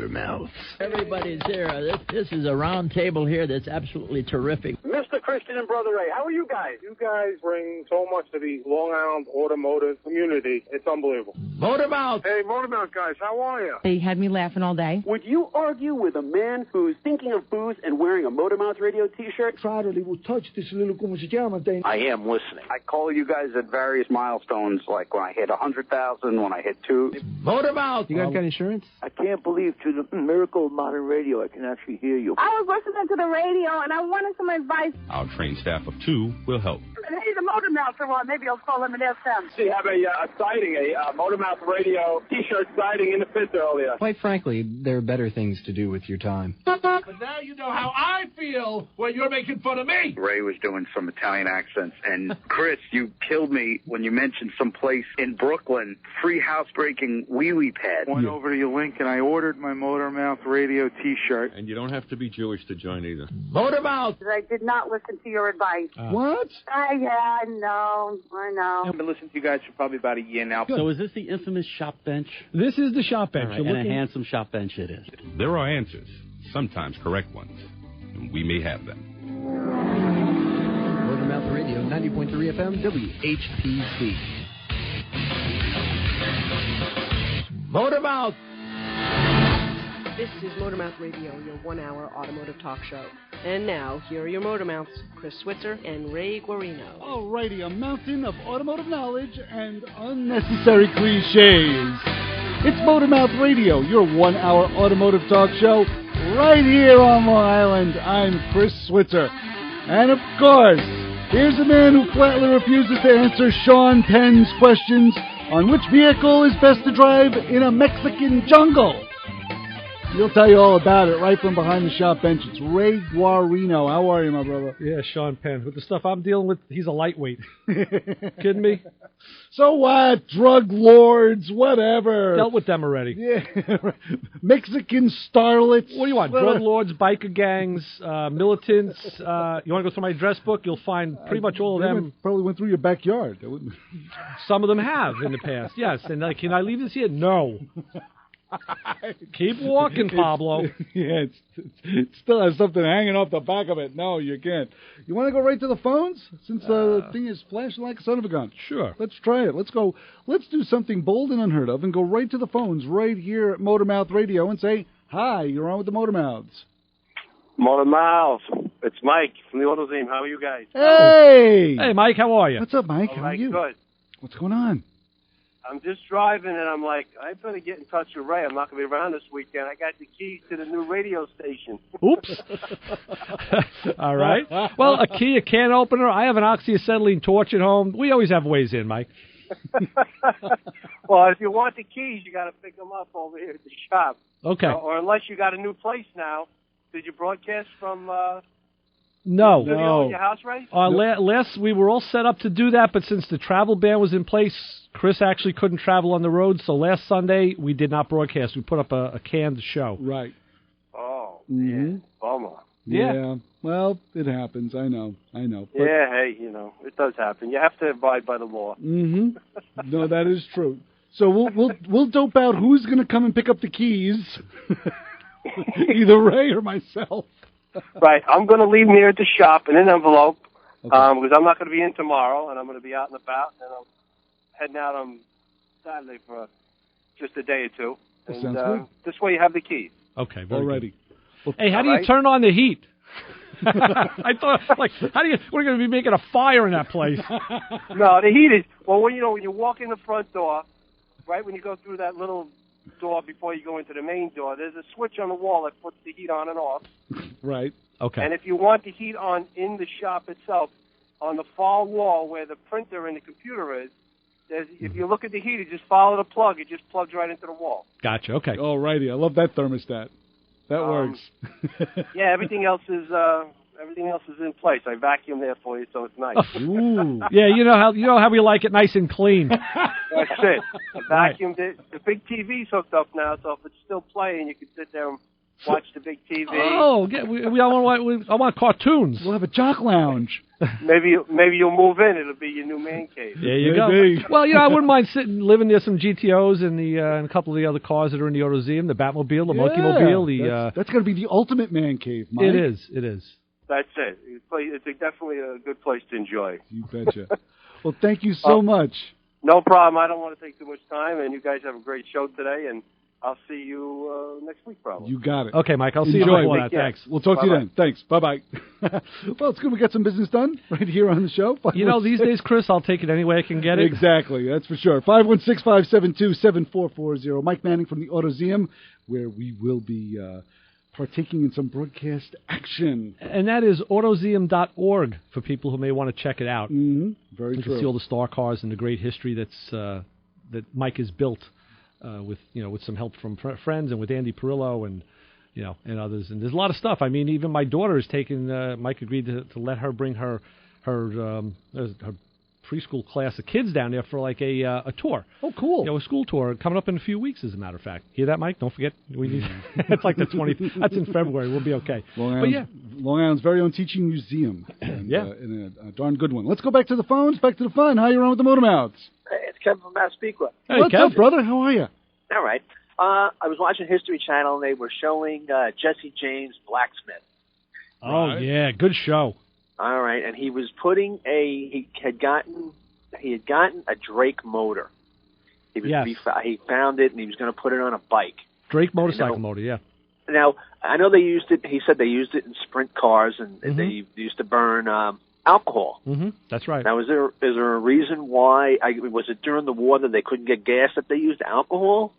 Motormouth. Everybody's here. This is a round table here that's absolutely terrific. Mr. Christian and Brother Ray, how are you guys? You guys bring so much to the Long Island automotive community. It's unbelievable. Motormouth. Hey, Motormouth guys, how are you? They had me laughing all day. Would you argue with a man who's thinking of booze and wearing a Motormouth Radio T-shirt? Finally, we'll touch this little como se llama thing. I am listening. I call you guys at various milestones, like when I hit 100,000, when I hit 2. Motormouth. You guys got insurance? I can't believe through the miracle of modern radio I can actually hear you. I was listening to the radio and I wanted some advice. Our trained staff of 2 will help. Hey, the Motormouth are on. Maybe I'll call them an FM. See, have a sighting, a Motormouth Radio T-shirt sighting in the pit earlier. Quite frankly, there are better things to do with your time. But now you know how I feel when you're making fun of me. Ray was doing some Italian accents, and Chris, you killed me when you mentioned some place in Brooklyn, free housebreaking wheelie pad. Went over to your link and I ordered my Motormouth Radio T-shirt. And you don't have to be Jewish to join either. Motormouth. I did not listen to your advice. What? Yeah, I know. I've been listening to you guys for probably about a year now. So is this the infamous shop bench? This is the shop bench. Right, and a handsome shop bench it is. There are answers, sometimes correct ones, and we may have them. Motormouth Radio, 90.3 FM, WHPC. Motormouth. This is Motormouth Radio, your one-hour automotive talk show. And now, here are your Motormouths, Chris Switzer and Ray Guarino. Alrighty, a mountain of automotive knowledge and unnecessary cliches. It's Motormouth Radio, your one-hour automotive talk show, right here on Long Island. I'm Chris Switzer. And of course, here's a man who flatly refuses to answer Sean Penn's questions on which vehicle is best to drive in a Mexican jungle. He'll tell you all about it right from behind the shop bench. It's Ray Guarino. How are you, my brother? Yeah, Sean Penn. With the stuff I'm dealing with, he's a lightweight. Kidding me? So what? Drug lords, whatever. Dealt with them already. Yeah. Mexican starlets. What do you want? Drug lords, biker gangs, militants. You want to go through my address book? You'll find pretty much all of them. Probably went through your backyard. Some of them have in the past, yes. And can I leave this here? No. Keep walking, Pablo. It still has something hanging off the back of it. No, you can't. You want to go right to the phones? Since the thing is flashing like a son of a gun. Sure. Let's try it. Let's go. Let's do something bold and unheard of and go right to the phones right here at Motormouth Radio and say, hi, you're on with the Motormouths. Motormouth. It's Mike from the AutoZine. How are you guys? Hey! Hey, Mike, how are you? What's up, Mike? How are you? Good. What's going on? I'm just driving, and I'm like, I better get in touch with Ray. I'm not going to be around this weekend. I got the keys to the new radio station. Oops. All right. Well, a key, a can opener. I have an oxyacetylene torch at home. We always have ways in, Mike. Well, if you want the keys, you got to pick them up over here at the shop. Okay. Or unless you got a new place now. Did you broadcast from... No. Your house, Ray? Last, we were all set up to do that, but since the travel ban was in place, Chris actually couldn't travel on the road, so last Sunday we did not broadcast. We put up a canned show. Right. Oh, yeah. Bummer. Yeah. Well, it happens. I know. But yeah, hey, it does happen. You have to abide by the law. Mm-hmm. No, that is true. So we'll dope out who's going to come and pick up the keys, either Ray or myself. Right. I'm going to leave them here at the shop in an envelope because I'm not going to be in tomorrow, and I'm going to be out and about, and I'm heading out on Saturday for just a day or two. And sounds good. This way you have the keys. Okay, already. Well, hey, how do you turn on the heat? I thought, we're going to be making a fire in that place. No, the heat is, when you walk in the front door, right when you go through that little door before you go into the main door, there's a switch on the wall that puts the heat on and off. Right. Okay. And if you want the heat on in the shop itself, on the far wall where the printer and the computer is, if you look at the heater, just follow the plug. It just plugs right into the wall. Gotcha. Okay. All righty. I love that thermostat. That works. Yeah, everything else is in place. I vacuum there for you, so it's nice. Ooh. Yeah, you know how we like it nice and clean. That's it. I vacuumed it. The big TV's hooked up now, so if it's still playing, you can sit there and watch the big TV. Oh, I want cartoons. We'll have a jock lounge. Maybe you'll move in. It'll be your new man cave. There you go. Well, I wouldn't mind living near some GTOs and a couple of the other cars that are in the AutoZeum, the Batmobile, the Monkey-mobile. That's going to be the ultimate man cave, Mike. It is. That's it. It's definitely a good place to enjoy. You betcha. Well, thank you so much. No problem. I don't want to take too much time, and you guys have a great show today, and I'll see you next week probably. You got it. Okay, Mike. I'll see you before that. Thanks. We'll talk to you then. Thanks. Bye-bye. Well, it's good we got some business done right here on the show. These days, Chris, I'll take it any way I can get it. Exactly. That's for sure. 516-572-7440. Mike Manning from the AutoZeum, where we will be partaking in some broadcast action. And that is autozeum.org for people who may want to check it out. Mm-hmm. Very true. You can see all the star cars and the great history that Mike has built with some help from friends and with Andy Perillo and others. And there's a lot of stuff. I mean, even my daughter has taken. Mike agreed to let her bring her preschool class of kids down there for like a tour. Oh, cool! A school tour coming up in a few weeks, as a matter of fact. Hear that, Mike? Don't forget, we need. It's like the 20th. That's in February. We'll be okay. Long Island's very own teaching museum. And, and a darn good one. Let's go back to the phones. Back to the fun. How you on with the Motormouths? Hey, it's Kevin from Massapequa. Hey, what's up, brother? How are you? All right. I was watching History Channel, and they were showing Jesse James Blacksmith. Oh yeah, good show. All right, and he was putting he had gotten a Drake motor. He found it, and he was going to put it on a bike. Drake motorcycle motor, yeah. Now I know they used it. He said they used it in sprint cars, and they used to burn alcohol. Mm-hmm. That's right. Now, is there a reason why? Was it during the war that they couldn't get gas that they used alcohol?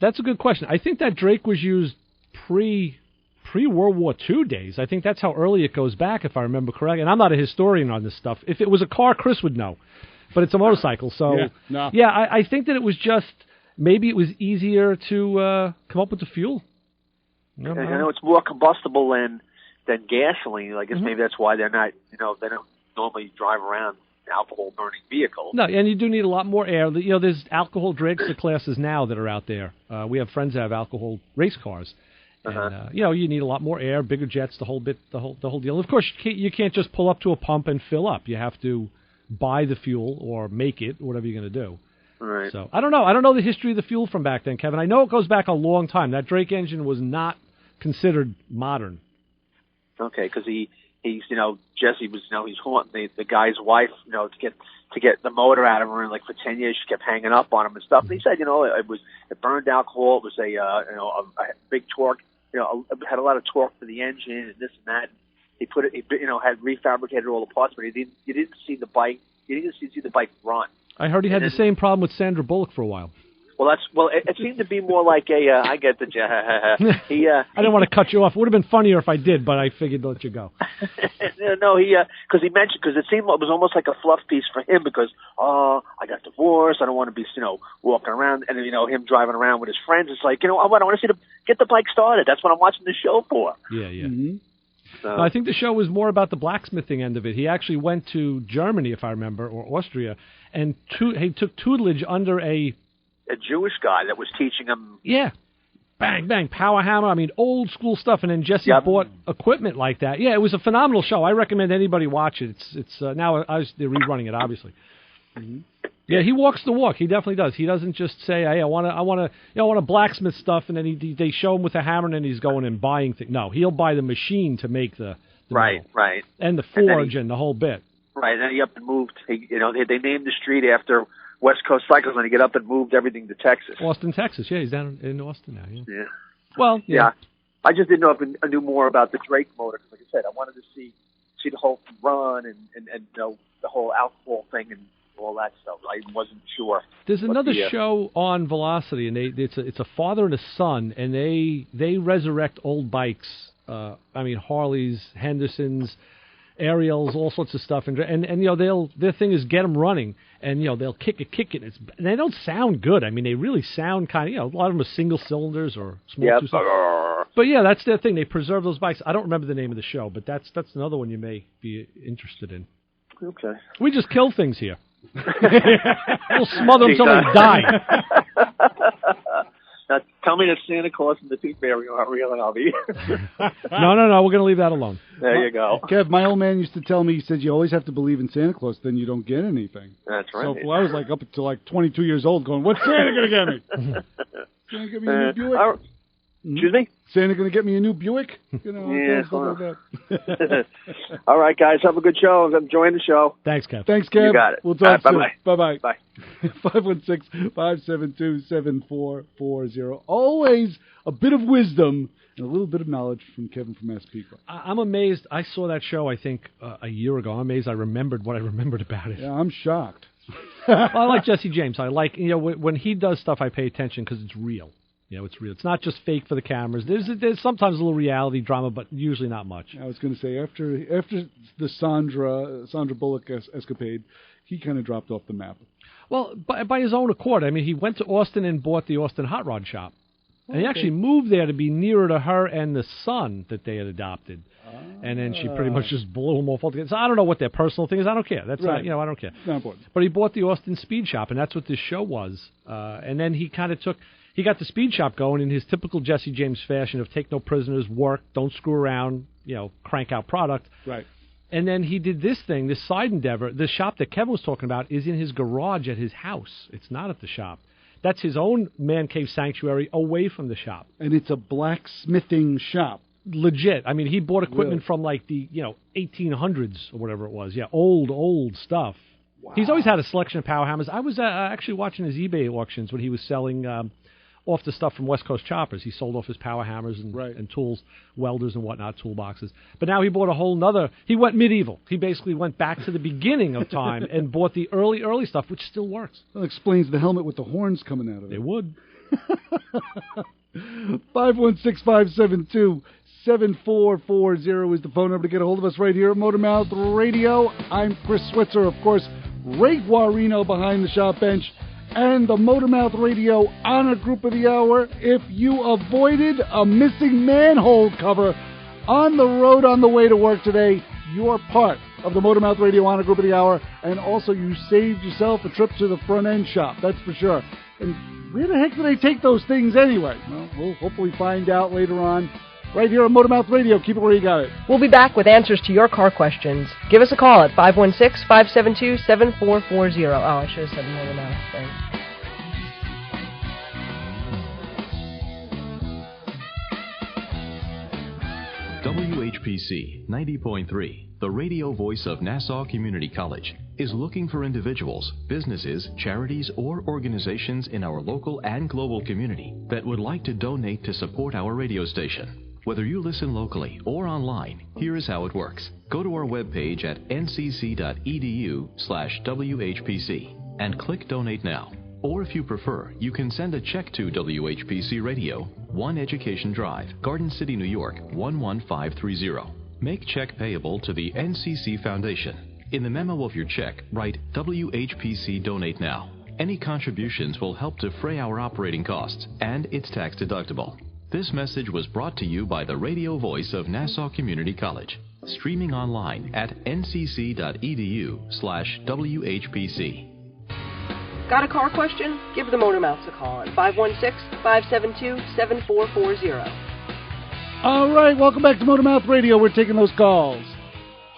That's a good question. I think that Drake was used pre-World War II days. I think that's how early it goes back, if I remember correctly. And I'm not a historian on this stuff. If it was a car, Chris would know. But it's a motorcycle, so... I think that it was just... Maybe it was easier to come up with the fuel. I know it's more combustible than gasoline. I guess maybe that's why they're not... they don't normally drive around alcohol-burning vehicles. No, and you do need a lot more air. There's alcohol dragster classes now that are out there. We have friends that have alcohol race cars. And, you need a lot more air, bigger jets, the whole deal. Of course, you can't just pull up to a pump and fill up. You have to buy the fuel or make it, whatever you're going to do. Right. So I don't know. I don't know the history of the fuel from back then, Kevin. I know it goes back a long time. That Drake engine was not considered modern. Okay, because Jesse was, he's haunting the guy's wife, to get the motor out of her, and for 10 years she kept hanging up on him and stuff. And he said, it burned alcohol. It was a big torque. It had a lot of torque for the engine and this and that. He had refabricated all the parts, but you didn't see the bike. You didn't see the bike run. I heard he had the same problem with Sandra Bullock for a while. Well, it seemed to be more like I get the I didn't want to cut you off. It would have been funnier if I did, but I figured to let you go. No, because it seemed it was almost like a fluff piece for him because I got divorced. I don't want to be walking around and him driving around with his friends. It's like I want to get the bike started. That's what I'm watching the show for. Yeah. Mm-hmm. So. No, I think the show was more about the blacksmithing end of it. He actually went to Germany, if I remember, or Austria, and he took tutelage under a Jewish guy that was teaching him. Yeah. Bang, bang, power hammer. I mean, old school stuff. And then Jesse bought equipment like that. Yeah, it was a phenomenal show. I recommend anybody watch it. It's now they're rerunning it, obviously. Mm-hmm. Yeah, he walks the walk. He definitely does. He doesn't just say, "Hey, I want to blacksmith stuff," and then they show him with a hammer, and then he's going and buying things. No, he'll buy the machine to make the right, and the forge and the whole bit. Right, and then he up and moved. They named the street after West Coast Cycles, and he got up and moved everything to Texas. Austin, Texas. Yeah, he's down in Austin now. Yeah. Well, yeah. I just didn't know if I knew more about the Drake motor. Because, like I said, I wanted to see the whole run and the whole alcohol thing and all that stuff. I wasn't sure. There's another show on Velocity, and it's a father and a son, and they resurrect old bikes. Harleys, Hendersons, Ariels, all sorts of stuff, and their thing is get them running, and they'll kick it. And they don't sound good. I mean, they really sound kind of a lot of them are single cylinders or small two cylinders. But yeah, that's their thing. They preserve those bikes. I don't remember the name of the show, but that's another one you may be interested in. Okay. We just kill things here. We'll smother them until they die. Now, tell me that Santa Claus and the Tooth Fairy aren't real, and I'll be here. No, we're going to leave that alone. There you go. Kev, my old man used to tell me, he said, you always have to believe in Santa Claus, then you don't get anything. That's right. So I was like up until like 22 years old going, what's Santa going to get me? Santa get me a new Buick? Excuse me? Santa going to get me a new Buick? You know, yeah. stuff like that. All right, guys. Have a good show. I'm enjoying the show. Thanks, Kev. Thanks, Kev. You got it. We'll talk soon. Bye-bye. Bye. 516-572-7440. Always a bit of wisdom and a little bit of knowledge from Kevin from Massapequa. I'm amazed. I saw that show, I think, a year ago. I'm amazed I remembered what I remembered about it. Yeah, I'm shocked. Well, I like Jesse James. I like, when he does stuff, I pay attention because it's real. It's real. It's not just fake for the cameras. There's sometimes a little reality drama, but usually not much. I was going to say, after the Sandra Bullock escapade, he kind of dropped off the map. Well, by his own accord. I mean, he went to Austin and bought the Austin Hot Rod Shop. And he actually moved there to be nearer to her and the son that they had adopted. And then she pretty much just blew him off altogether. So I don't know what their personal thing is. I don't care. That's right. not, I don't care. It's not important. But he bought the Austin Speed Shop, and that's what this show was. And then he kind of he got the Speed Shop going in his typical Jesse James fashion of take no prisoners, work, don't screw around, crank out product. Right. And then he did this thing, this side endeavor. The shop that Kevin was talking about is in his garage at his house. It's not at the shop. That's his own man cave sanctuary away from the shop. And it's a blacksmithing shop. Legit. I mean, he bought equipment from like the 1800s or whatever it was. Yeah, old stuff. Wow. He's always had a selection of power hammers. I was actually watching his eBay auctions when he was selling off the stuff from West Coast Choppers. He sold off his power hammers and tools, welders and whatnot, toolboxes. But now he bought a whole nother. He went medieval. He basically went back to the beginning of time and bought the early stuff, which still works. That explains the helmet with the horns coming out of it. It would. 516-572-7440 is the phone number to get a hold of us right here at Motormouth Radio. I'm Chris Switzer, of course. Ray Guarino behind the shop bench. And the Motormouth Radio Honor Group of the Hour. If you avoided a missing manhole cover on the road on the way to work today, you're part of the Motormouth Radio Honor Group of the Hour. And also you saved yourself a trip to the front end shop, that's for sure. And where the heck do they take those things anyway? Well, we'll hopefully find out later on. Right here on Motormouth Radio. Keep it where you got it. We'll be back with answers to your car questions. Give us a call at 516-572-7440. Oh, I should have said Motormouth thing. WHPC 90.3, the radio voice of Nassau Community College, is looking for individuals, businesses, charities, or organizations in our local and global community that would like to donate to support our radio station. Whether you listen locally or online, here is how it works. Go to our webpage at ncc.edu/WHPC and click Donate Now. Or if you prefer, you can send a check to WHPC Radio, 1 Education Drive, Garden City, New York, 11530. Make check payable to the NCC Foundation. In the memo of your check, write WHPC Donate Now. Any contributions will help defray our operating costs, and it's tax deductible. This message was brought to you by the radio voice of Nassau Community College, streaming online at ncc.edu/WHPC. Got a car question? Give the Motormouths a call at 516-572-7440. All right, welcome back to Motormouth Radio. We're taking those calls.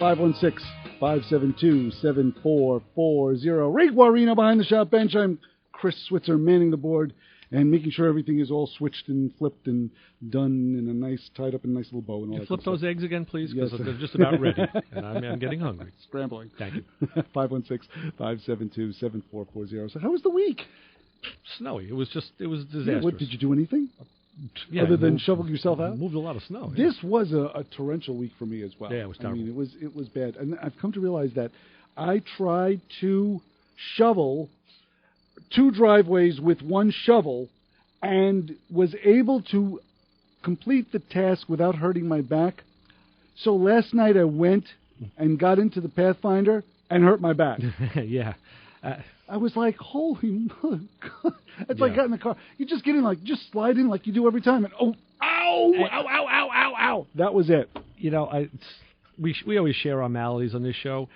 516-572-7440. Ray Guarino behind the shop bench. I'm Chris Switzer, manning the board and making sure everything is all switched and flipped and done in a nice, tied up in a nice little bow. And all that flip those eggs again, please, because yes. they're just about ready, and I'm getting hungry. Scrambling. Thank you. 516-572-7440. So how was the week? Snowy. It was disastrous. Yeah, what, did you do anything? Yeah, other than shovel yourself out? Moved a lot of snow. This was a torrential week for me as well. Yeah, it was terrible. I mean, it was bad. And I've come to realize that I tried to shovel 2 driveways with 1 shovel and was able to complete the task without hurting my back. So last night I went and got into the Pathfinder and hurt my back. Yeah. I was like, holy mother God. It's like getting in the car. You just get in, just slide in like you do every time. And ow. That was it. We always share our maladies on this show.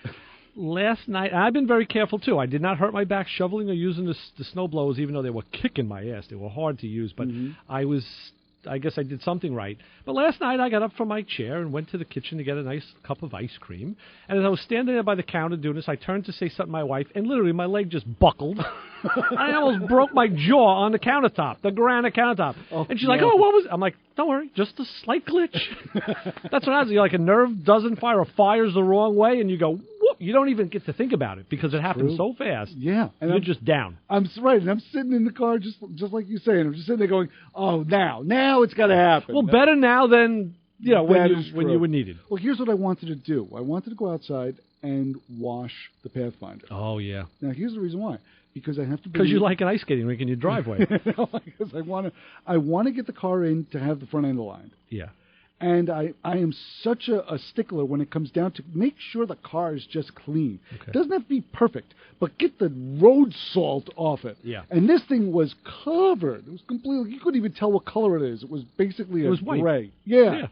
last night, and I've been very careful too. I did not hurt my back shoveling or using the snow blowers, even though they were kicking my ass. They were hard to use, but I guess I did something right. But last night I got up from my chair and went to the kitchen to get a nice cup of ice cream. And as I was standing there by the counter doing this, I turned to say something to my wife, and literally my leg just buckled. I almost broke my jaw on the countertop, the granite countertop. And she's like, "Oh, what was?" I'm like, "Don't worry, just a slight glitch." That's what happens. Like a nerve doesn't fire or fires the wrong way, and you go, whoop. You don't even get to think about it because it happens so fast. Yeah, and you're just down. I'm right, and I'm sitting in the car just like you say, and I'm just sitting there going, "Oh, now it's got to happen." Well, better now than when you were needed. Well, here's what I wanted to do. I wanted to go outside and wash the Pathfinder. Oh yeah. Now here's the reason why. Because I have to. Because you like an ice skating rink in your driveway. No, because I want to get the car in to have the front end aligned. Yeah. And I am such a stickler when it comes down to make sure the car is just clean. Okay. It doesn't have to be perfect, but get the road salt off it. Yeah. And this thing was covered. It was completely. You couldn't even tell what color it is. It was basically white. gray. Yeah.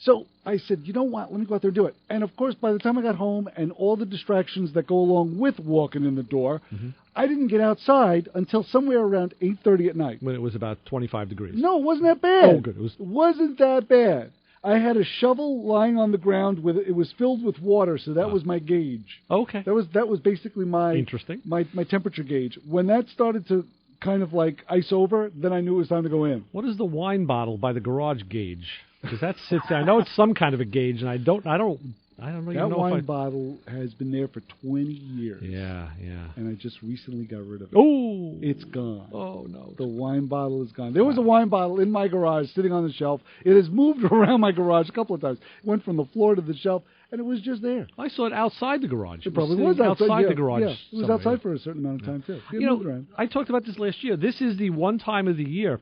So I said, you know what? Let me go out there and do it. And, of course, by the time I got home and all the distractions that go along with walking in the door, I didn't get outside until somewhere around 8:30 at night. When it was about 25 degrees. No, it wasn't that bad. Oh, good. It wasn't that bad. I had a shovel lying on the ground with it was filled with water, so that was my gauge. Okay. That was basically my interesting my temperature gauge. When that started to kind of like ice over, then I knew it was time to go in. What is the wine bottle by the garage gauge? Because that sits there. I know it's some kind of a gauge, and I don't really know. That wine bottle has been there for 20 years. Yeah. And I just recently got rid of it. Oh, it's gone. Oh no, the wine bottle is gone. There was a wine bottle in my garage sitting on the shelf. It has moved around my garage a couple of times. It went from the floor to the shelf, and it was just there. I saw it outside the garage. It probably was outside the garage. Yeah, it was outside for a certain amount of time too. You know, I talked about this last year. This is the one time of the year.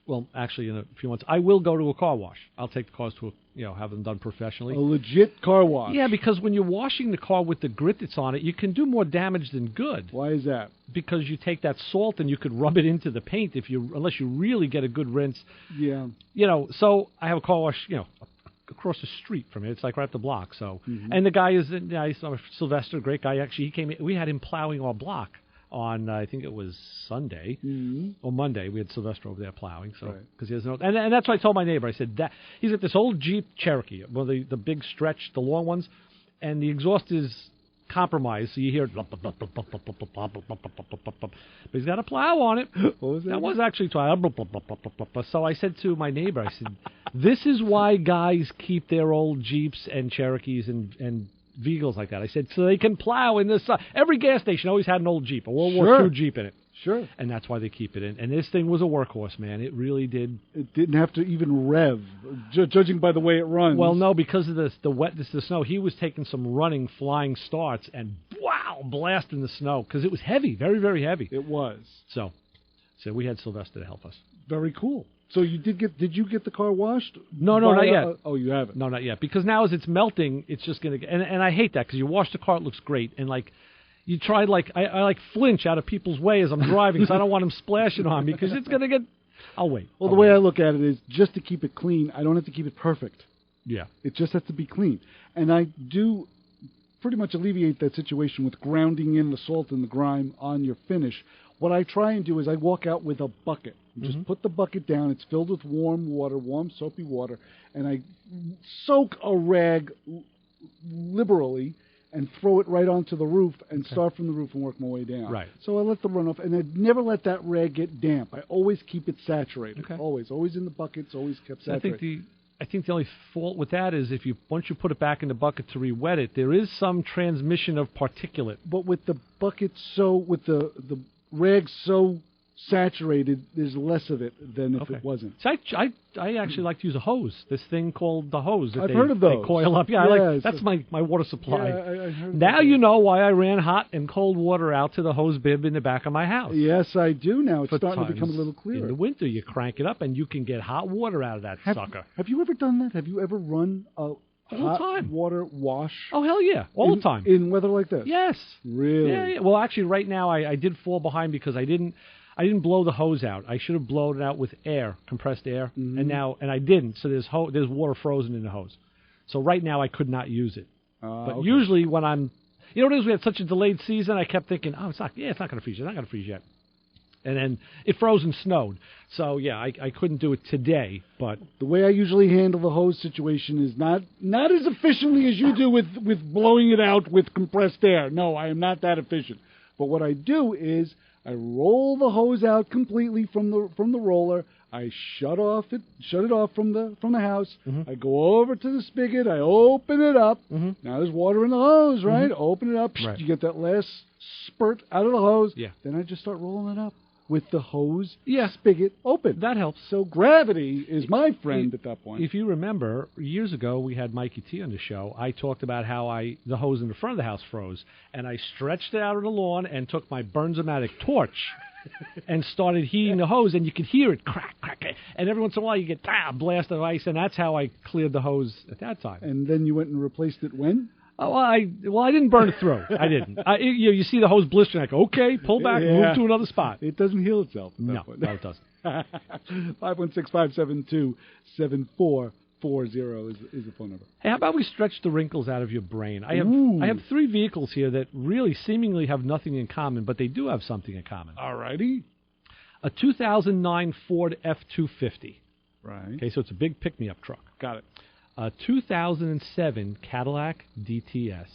Well, actually, in a few months, I will go to a car wash. I'll take the cars to have them done professionally. A legit car wash. Yeah, because when you're washing the car with the grit that's on it, you can do more damage than good. Why is that? Because you take that salt and you could rub it into the paint unless you really get a good rinse. Yeah. So I have a car wash, across the street from it. It's like right up the block. So, and the guy is Sylvester, great guy. Actually, he came in. We had him plowing our block on I think it was Sunday or Monday. We had Sylvester over there plowing, so because he has no, and that's what I told my neighbor. I said that he's got this old Jeep Cherokee, well the big stretch, the long ones, and the exhaust is compromised, so you hear but he's got a plow on it. What was that? That was actually so I said to my neighbor, I said, this is why guys keep their old Jeeps and Cherokees and vehicles like that. I said, so they can plow in the sun. Every gas station always had an old Jeep, a World War II Jeep in it. Sure. And that's why they keep it in. And this thing was a workhorse, man. It really did. It didn't have to even rev, judging by the way it runs. Well, no, because of the wetness of the snow, he was taking some running, flying starts and, blasting the snow because it was heavy, very, very heavy. It was. So we had Sylvester to help us. Very cool. So did you get the car washed? No, not yet. Oh, you haven't? No, not yet. Because now as it's melting, it's just going to... And I hate that because you wash the car, it looks great. And, you try, I flinch out of people's way as I'm driving because I don't want them splashing on me because it's going to get... I'll wait. Well, the way I look at it is just to keep it clean, I don't have to keep it perfect. Yeah. It just has to be clean. And I do pretty much alleviate that situation with grounding in the salt and the grime on your finish. What I try and do is I walk out with a bucket. Just put the bucket down. It's filled with warm water, warm soapy water, and I soak a rag liberally and throw it right onto the roof and start from the roof and work my way down. Right. So I let the runoff, and I never let that rag get damp. I always keep it saturated. Okay. Always in the buckets, always kept saturated. I think the only fault with that is once you put it back in the bucket to re-wet it, there is some transmission of particulate. But with the bucket with the rag so saturated, there's less of it than if it wasn't. So I actually like to use a hose. This thing called the hose. I've heard of those. They coil up. Yeah, that's my water supply. Yeah, I heard now you know why I ran hot and cold water out to the hose bib in the back of my house. Yes, I do now. It's starting to become a little clearer. In the winter, you crank it up and you can get hot water out of that sucker. Have you ever done that? Have you ever run a hot water wash? Oh, hell yeah. All the time. In weather like this? Yes. Really? Yeah. Well, actually, right now I did fall behind because I didn't blow the hose out. I should have blown it out with air, compressed air, and I didn't. So there's water frozen in the hose. So right now I could not use it. But usually when I'm, You know what it is? We had such a delayed season. I kept thinking, it's not going to freeze yet. It's not going to freeze yet. And then it froze and snowed. So, yeah, I couldn't do it today. But the way I usually handle the hose situation is not as efficiently as you do with blowing it out with compressed air. No, I am not that efficient. But what I do is I roll the hose out completely from the roller. I shut it off from the house. Mm-hmm. I go over to the spigot. I open it up. Mm-hmm. Now there's water in the hose, right? Mm-hmm. Open it up. Right. You get that last spurt out of the hose. Yeah. Then I just start rolling it up with the hose spigot open. That helps. So gravity is my friend at that point. If you remember, years ago we had Mikey T on the show. I talked about how the hose in the front of the house froze, and I stretched it out on the lawn and took my Burns-O-Matic torch and started heating the hose, and you could hear it crack, crack, and every once in a while you get a blast of ice, and that's how I cleared the hose at that time. And then you went and replaced it when? Oh, I didn't burn it through. I didn't. You see the hose blistering, I go, okay, pull back, move to another spot. It doesn't heal itself. No, it doesn't. 516-572-7440 is the phone number. Hey, how about we stretch the wrinkles out of your brain? I have three vehicles here that really seemingly have nothing in common, but they do have something in common. All righty. A 2009 Ford F-250. Right. Okay, so it's a big pick-me-up truck. Got it. A 2007 Cadillac DTS.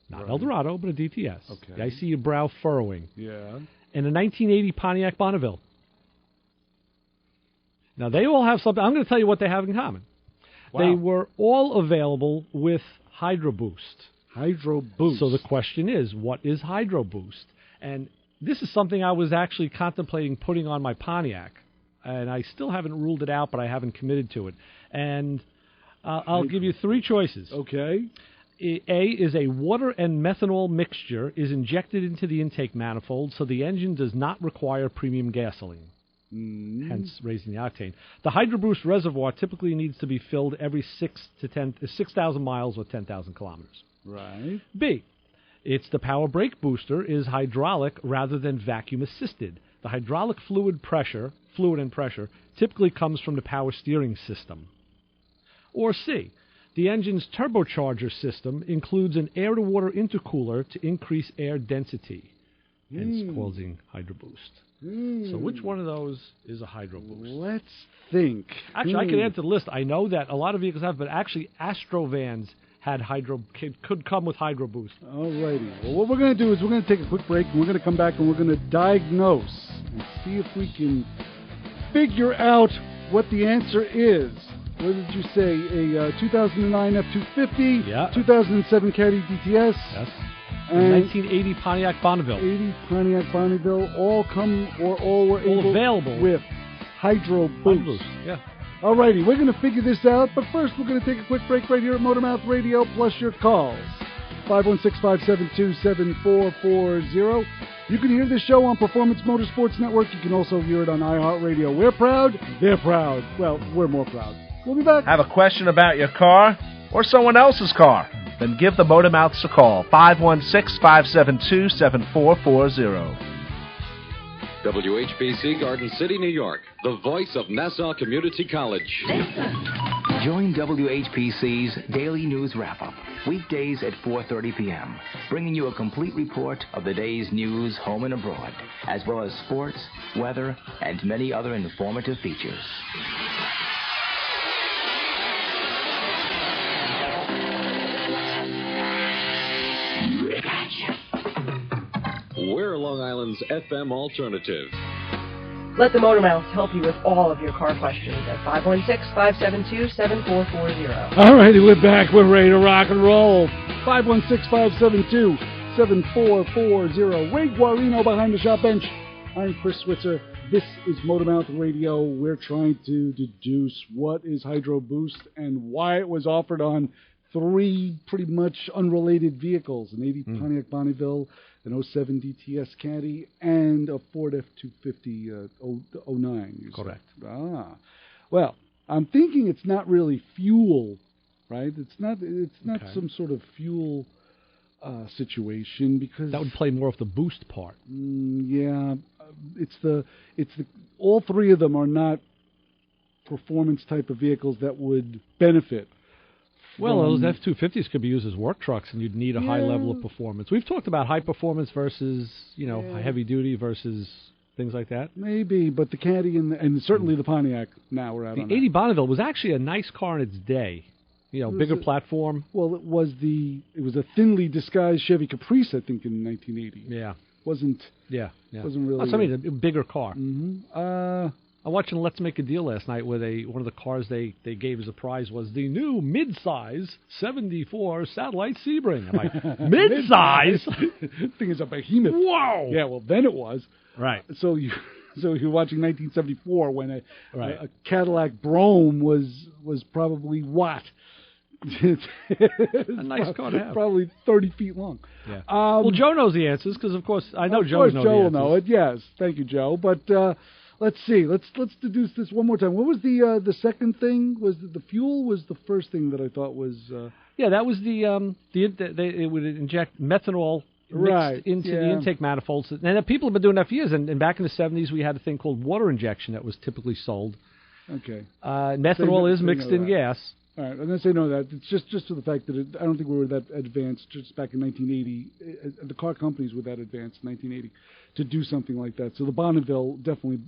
Not Eldorado, but a DTS. Okay. I see your brow furrowing. Yeah. And a 1980 Pontiac Bonneville. Now, they all have something. I'm going to tell you what they have in common. Wow. They were all available with Hydro Boost. Hydro Boost. So the question is, what is Hydro Boost? And this is something I was actually contemplating putting on my Pontiac. And I still haven't ruled it out, but I haven't committed to it. And I'll give you three choices. Okay. A is a water and methanol mixture is injected into the intake manifold, so the engine does not require premium gasoline. Hence raising the octane. The Hydro Boost reservoir typically needs to be filled every 6,000 miles or 10,000 kilometers. Right. B, it's the power brake booster is hydraulic rather than vacuum assisted. The hydraulic fluid and pressure typically comes from the power steering system. Or C, the engine's turbocharger system includes an air-to-water intercooler to increase air density, hence causing Hydro Boost. So which one of those is a Hydro Boost? Let's think. Actually, I could add to the list. I know that a lot of vehicles have, but actually Astrovans had could come with Hydro Boost. All righty. Well, what we're going to do is we're going to take a quick break, and we're going to come back, and we're going to diagnose and see if we can figure out what the answer is. What did you say? A 2009 F-250, yeah. 2007 Caddy DTS, yes. And 1980 Pontiac Bonneville. 80 Pontiac Bonneville, all were available with Hydro Boost. Yeah. All righty, we're going to figure this out, but first we're going to take a quick break right here at Motormouth Radio, plus your calls. 516-572-7440. You can hear this show on Performance Motorsports Network. You can also hear it on iHeartRadio. We're proud. They're proud. Well, we're more proud. We'll be back. Have a question about your car or someone else's car? Then give the Motormouths a call, 516-572-7440. WHPC Garden City, New York, the voice of Nassau Community College. Join WHPC's Daily News Wrap-Up, weekdays at 4:30 p.m., bringing you a complete report of the day's news home and abroad, as well as sports, weather, and many other informative features. We're Long Island's FM alternative. Let the Motormouths help you with all of your car questions at 516-572-7440. All righty, we're back. We're ready to rock and roll. 516-572-7440. Ray Guarino behind the shop bench. I'm Chris Switzer. This is Motormouth Radio. We're trying to deduce what is Hydro Boost and why it was offered on three pretty much unrelated vehicles, an 80 Pontiac Bonneville, an 07 DTS Caddy, and a Ford F-250 09. Correct. Well, I'm thinking it's not really fuel, right? It's not some sort of fuel situation, because that would play more of the boost part. Yeah, it's the all three of them are not performance type of vehicles that would benefit Well, those F-250s could be used as work trucks, and you'd need a high level of performance. We've talked about high performance versus, heavy duty versus things like that. Maybe, but the Caddy and certainly the Pontiac now we're out on the 80 Bonneville was actually a nice car in its day. Bigger platform. Well, it was a thinly disguised Chevy Caprice, I think, in 1980. Yeah. Wasn't really. That's a bigger car. Mm-hmm. I'm watching Let's Make a Deal last night where one of the cars they gave as a prize was the new mid-size 74 Satellite Sebring. I'm like, mid-size? Thing is a behemoth. Whoa! Yeah, well, then it was. Right. So you're watching 1974 when a Cadillac Brougham was probably what? A nice car to have. Probably 30 feet long. Yeah. Well, Joe knows the answers because, of course, I know Joe knows the answers. Joe will know it. Yes, thank you, Joe. But let's see. Let's deduce this one more time. What was the second thing? Was the fuel? Was the first thing that I thought was? Yeah, that was it would inject methanol mixed into the intake manifolds, and people have been doing that for years. And back in the 70s, we had a thing called water injection that was typically sold. Okay. Methanol is mixed in gas. All right, I'm going to say no to that. It's just to the fact that I don't think we were that advanced just back in 1980. The car companies were that advanced in 1980 to do something like that. So the Bonneville definitely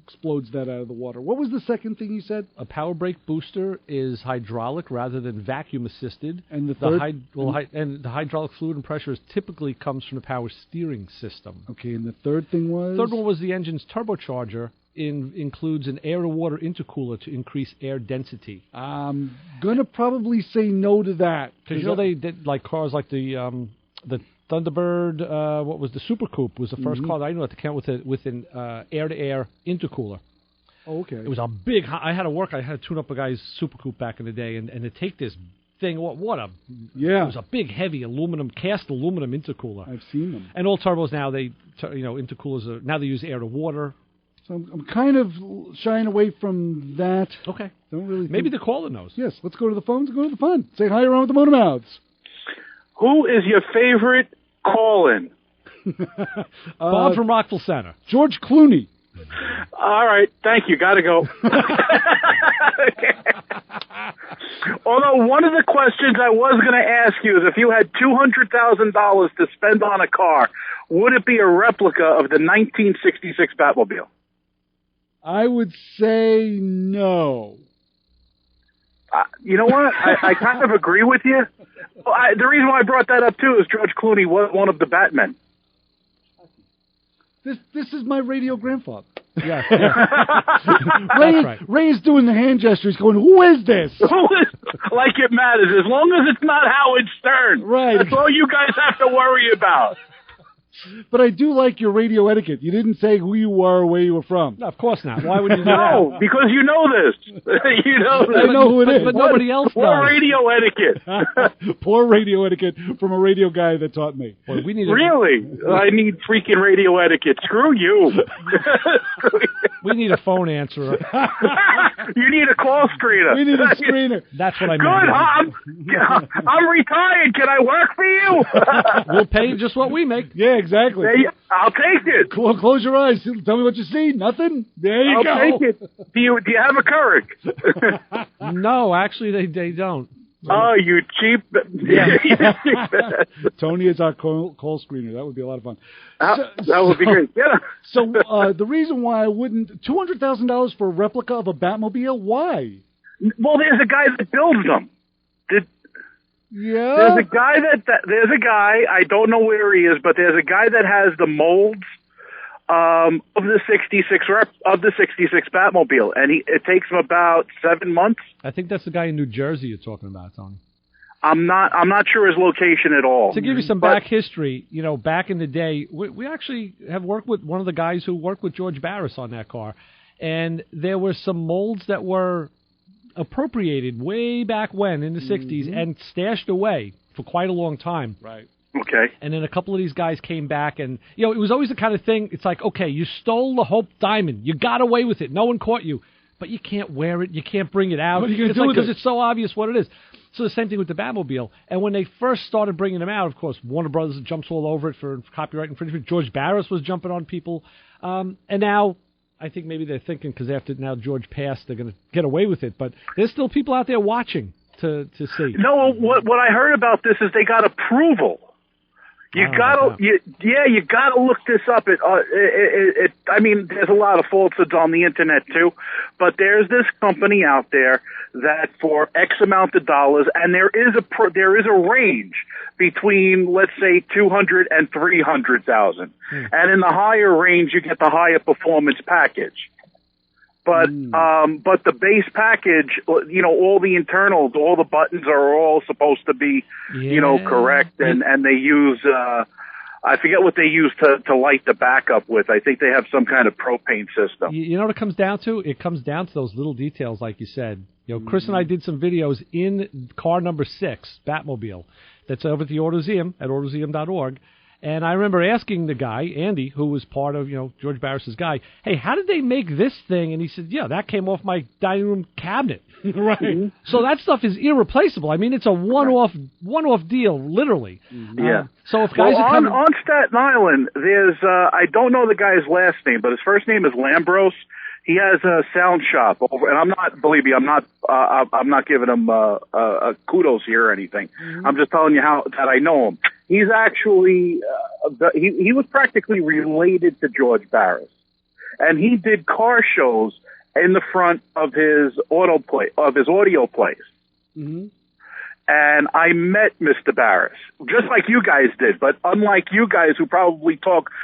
explodes that out of the water. What was the second thing you said? A power brake booster is hydraulic rather than vacuum assisted. And the third? And the hydraulic fluid and pressure typically comes from the power steering system. Okay, and the third thing was? Third one was the engine's turbocharger. Includes an air-to-water intercooler to increase air density. I'm gonna probably say no to that because they did like cars like the Thunderbird. What was the Super Coupe? Was the first car that I knew to count with an air-to-air intercooler. Oh, okay. It was a big. I had to tune up a guy's Super Coupe back in the day, and to take this thing. It was a big, heavy cast aluminum intercooler. I've seen them. And all turbos now intercoolers they use air-to-water. So I'm kind of shying away from that. Okay. Don't really. Maybe the caller knows. Yes. Let's go to the phones and go to the fun. Say hi around with the Motor Mouths. Who is your favorite call-in? Bob from Rockville Center. George Clooney. All right. Thank you. Got to go. Although one of the questions I was going to ask you is if you had $200,000 to spend on a car, would it be a replica of the 1966 Batmobile? I would say no. You know what? I kind of agree with you. The reason why I brought that up, too, is George Clooney was one of the Batmen. This is my radio grandfather. Yeah. Ray is doing the hand gestures going, who is this? Like it matters. As long as it's not Howard Stern. Right. That's all you guys have to worry about. But I do like your radio etiquette. You didn't say who you were or where you were from. No, of course not. Why would you do No, that? because you know this. You know this. I know who it is. But nobody else Poor does. radio etiquette. Poor radio etiquette from a radio guy that taught me. Boy, we need really? I need freaking radio etiquette. Screw you. We need a phone answerer. You need a call screener. We need a screener. That's what I meant. Good. I'm retired. Can I work for you? We'll pay you just what we make. Yeah, exactly. I'll take it. Close your eyes. Tell me what you see. Nothing? There you go. I'll take it. Do you have a Keurig? No, actually, they don't. Oh, you cheap. Tony is our call screener. That would be a lot of fun. That would be great. Yeah. So the reason why I wouldn't $200,000 for a replica of a Batmobile? Why? Well, there's a guy that builds them. Yeah. There's a guy. I don't know where he is, but there's a guy that has the molds of the '66 Batmobile, and it takes him about 7 months. I think that's the guy in New Jersey you're talking about, Tony. I'm not sure his location at all. To give you some back history, back in the day, we actually have worked with one of the guys who worked with George Barris on that car, and there were some molds that were appropriated way back when in the 60s and stashed away for quite a long time. Right. Okay. And then a couple of these guys came back, and it was always the kind of thing. It's like, okay, you stole the Hope Diamond, you got away with it, no one caught you, but you can't wear it, you can't bring it out. What are you going to do with it? Because it's so obvious what it is. So the same thing with the Batmobile. And when they first started bringing them out, of course, Warner Brothers jumps all over it for copyright infringement. George Barris was jumping on people, and now I think maybe they're thinking because after now George passed, they're going to get away with it. But there's still people out there watching to see. No, what I heard about this is they got approval. You gotta look this up. I mean, there's a lot of falsehoods on the internet too, but there's this company out there that for X amount of dollars, and there is a range between, let's say, 200 and 300,000, and in the higher range you get the higher performance package. But the base package, all the internals, all the buttons are all supposed to be, correct, and they use, I forget what they use to light the backup with. I think they have some kind of propane system. You know what it comes down to? It comes down to those little details, like you said. Chris and I did some videos in car number 6, Batmobile, that's over at the Automuseum at automuseum.org. And I remember asking the guy, Andy, who was part of, George Barris's guy, hey, how did they make this thing? And he said, yeah, that came off my dining room cabinet. Right. Mm-hmm. So that stuff is irreplaceable. I mean, it's a one-off deal, literally. Yeah. So if guys are coming... on Staten Island, there's, I don't know the guy's last name, but his first name is Lambros. He has a sound shop over, and I'm not giving him kudos here or anything. I'm just telling you that I know him. He's actually he was practically related to George Barris, and he did car shows in the front of his audio place. Mm-hmm. And I met Mr. Barris, just like you guys did, but unlike you guys who probably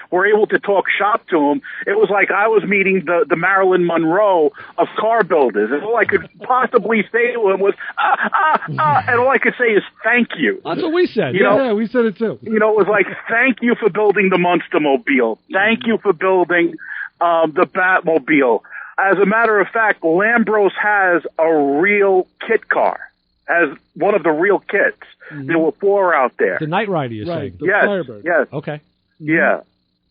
were able to talk shop to him, it was like I was meeting the Marilyn Monroe of car builders. And all I could possibly say to him was, and all I could say is thank you. That's what we said. Yeah, we said it too. It was like, thank you for building the Monstermobile. Thank you for building the Batmobile. As a matter of fact, Lambros has a real kit car. As one of the real kits. Mm-hmm. There were 4 out there. The Knight Rider, you're saying? The Firebird. Yes. Okay. Yeah.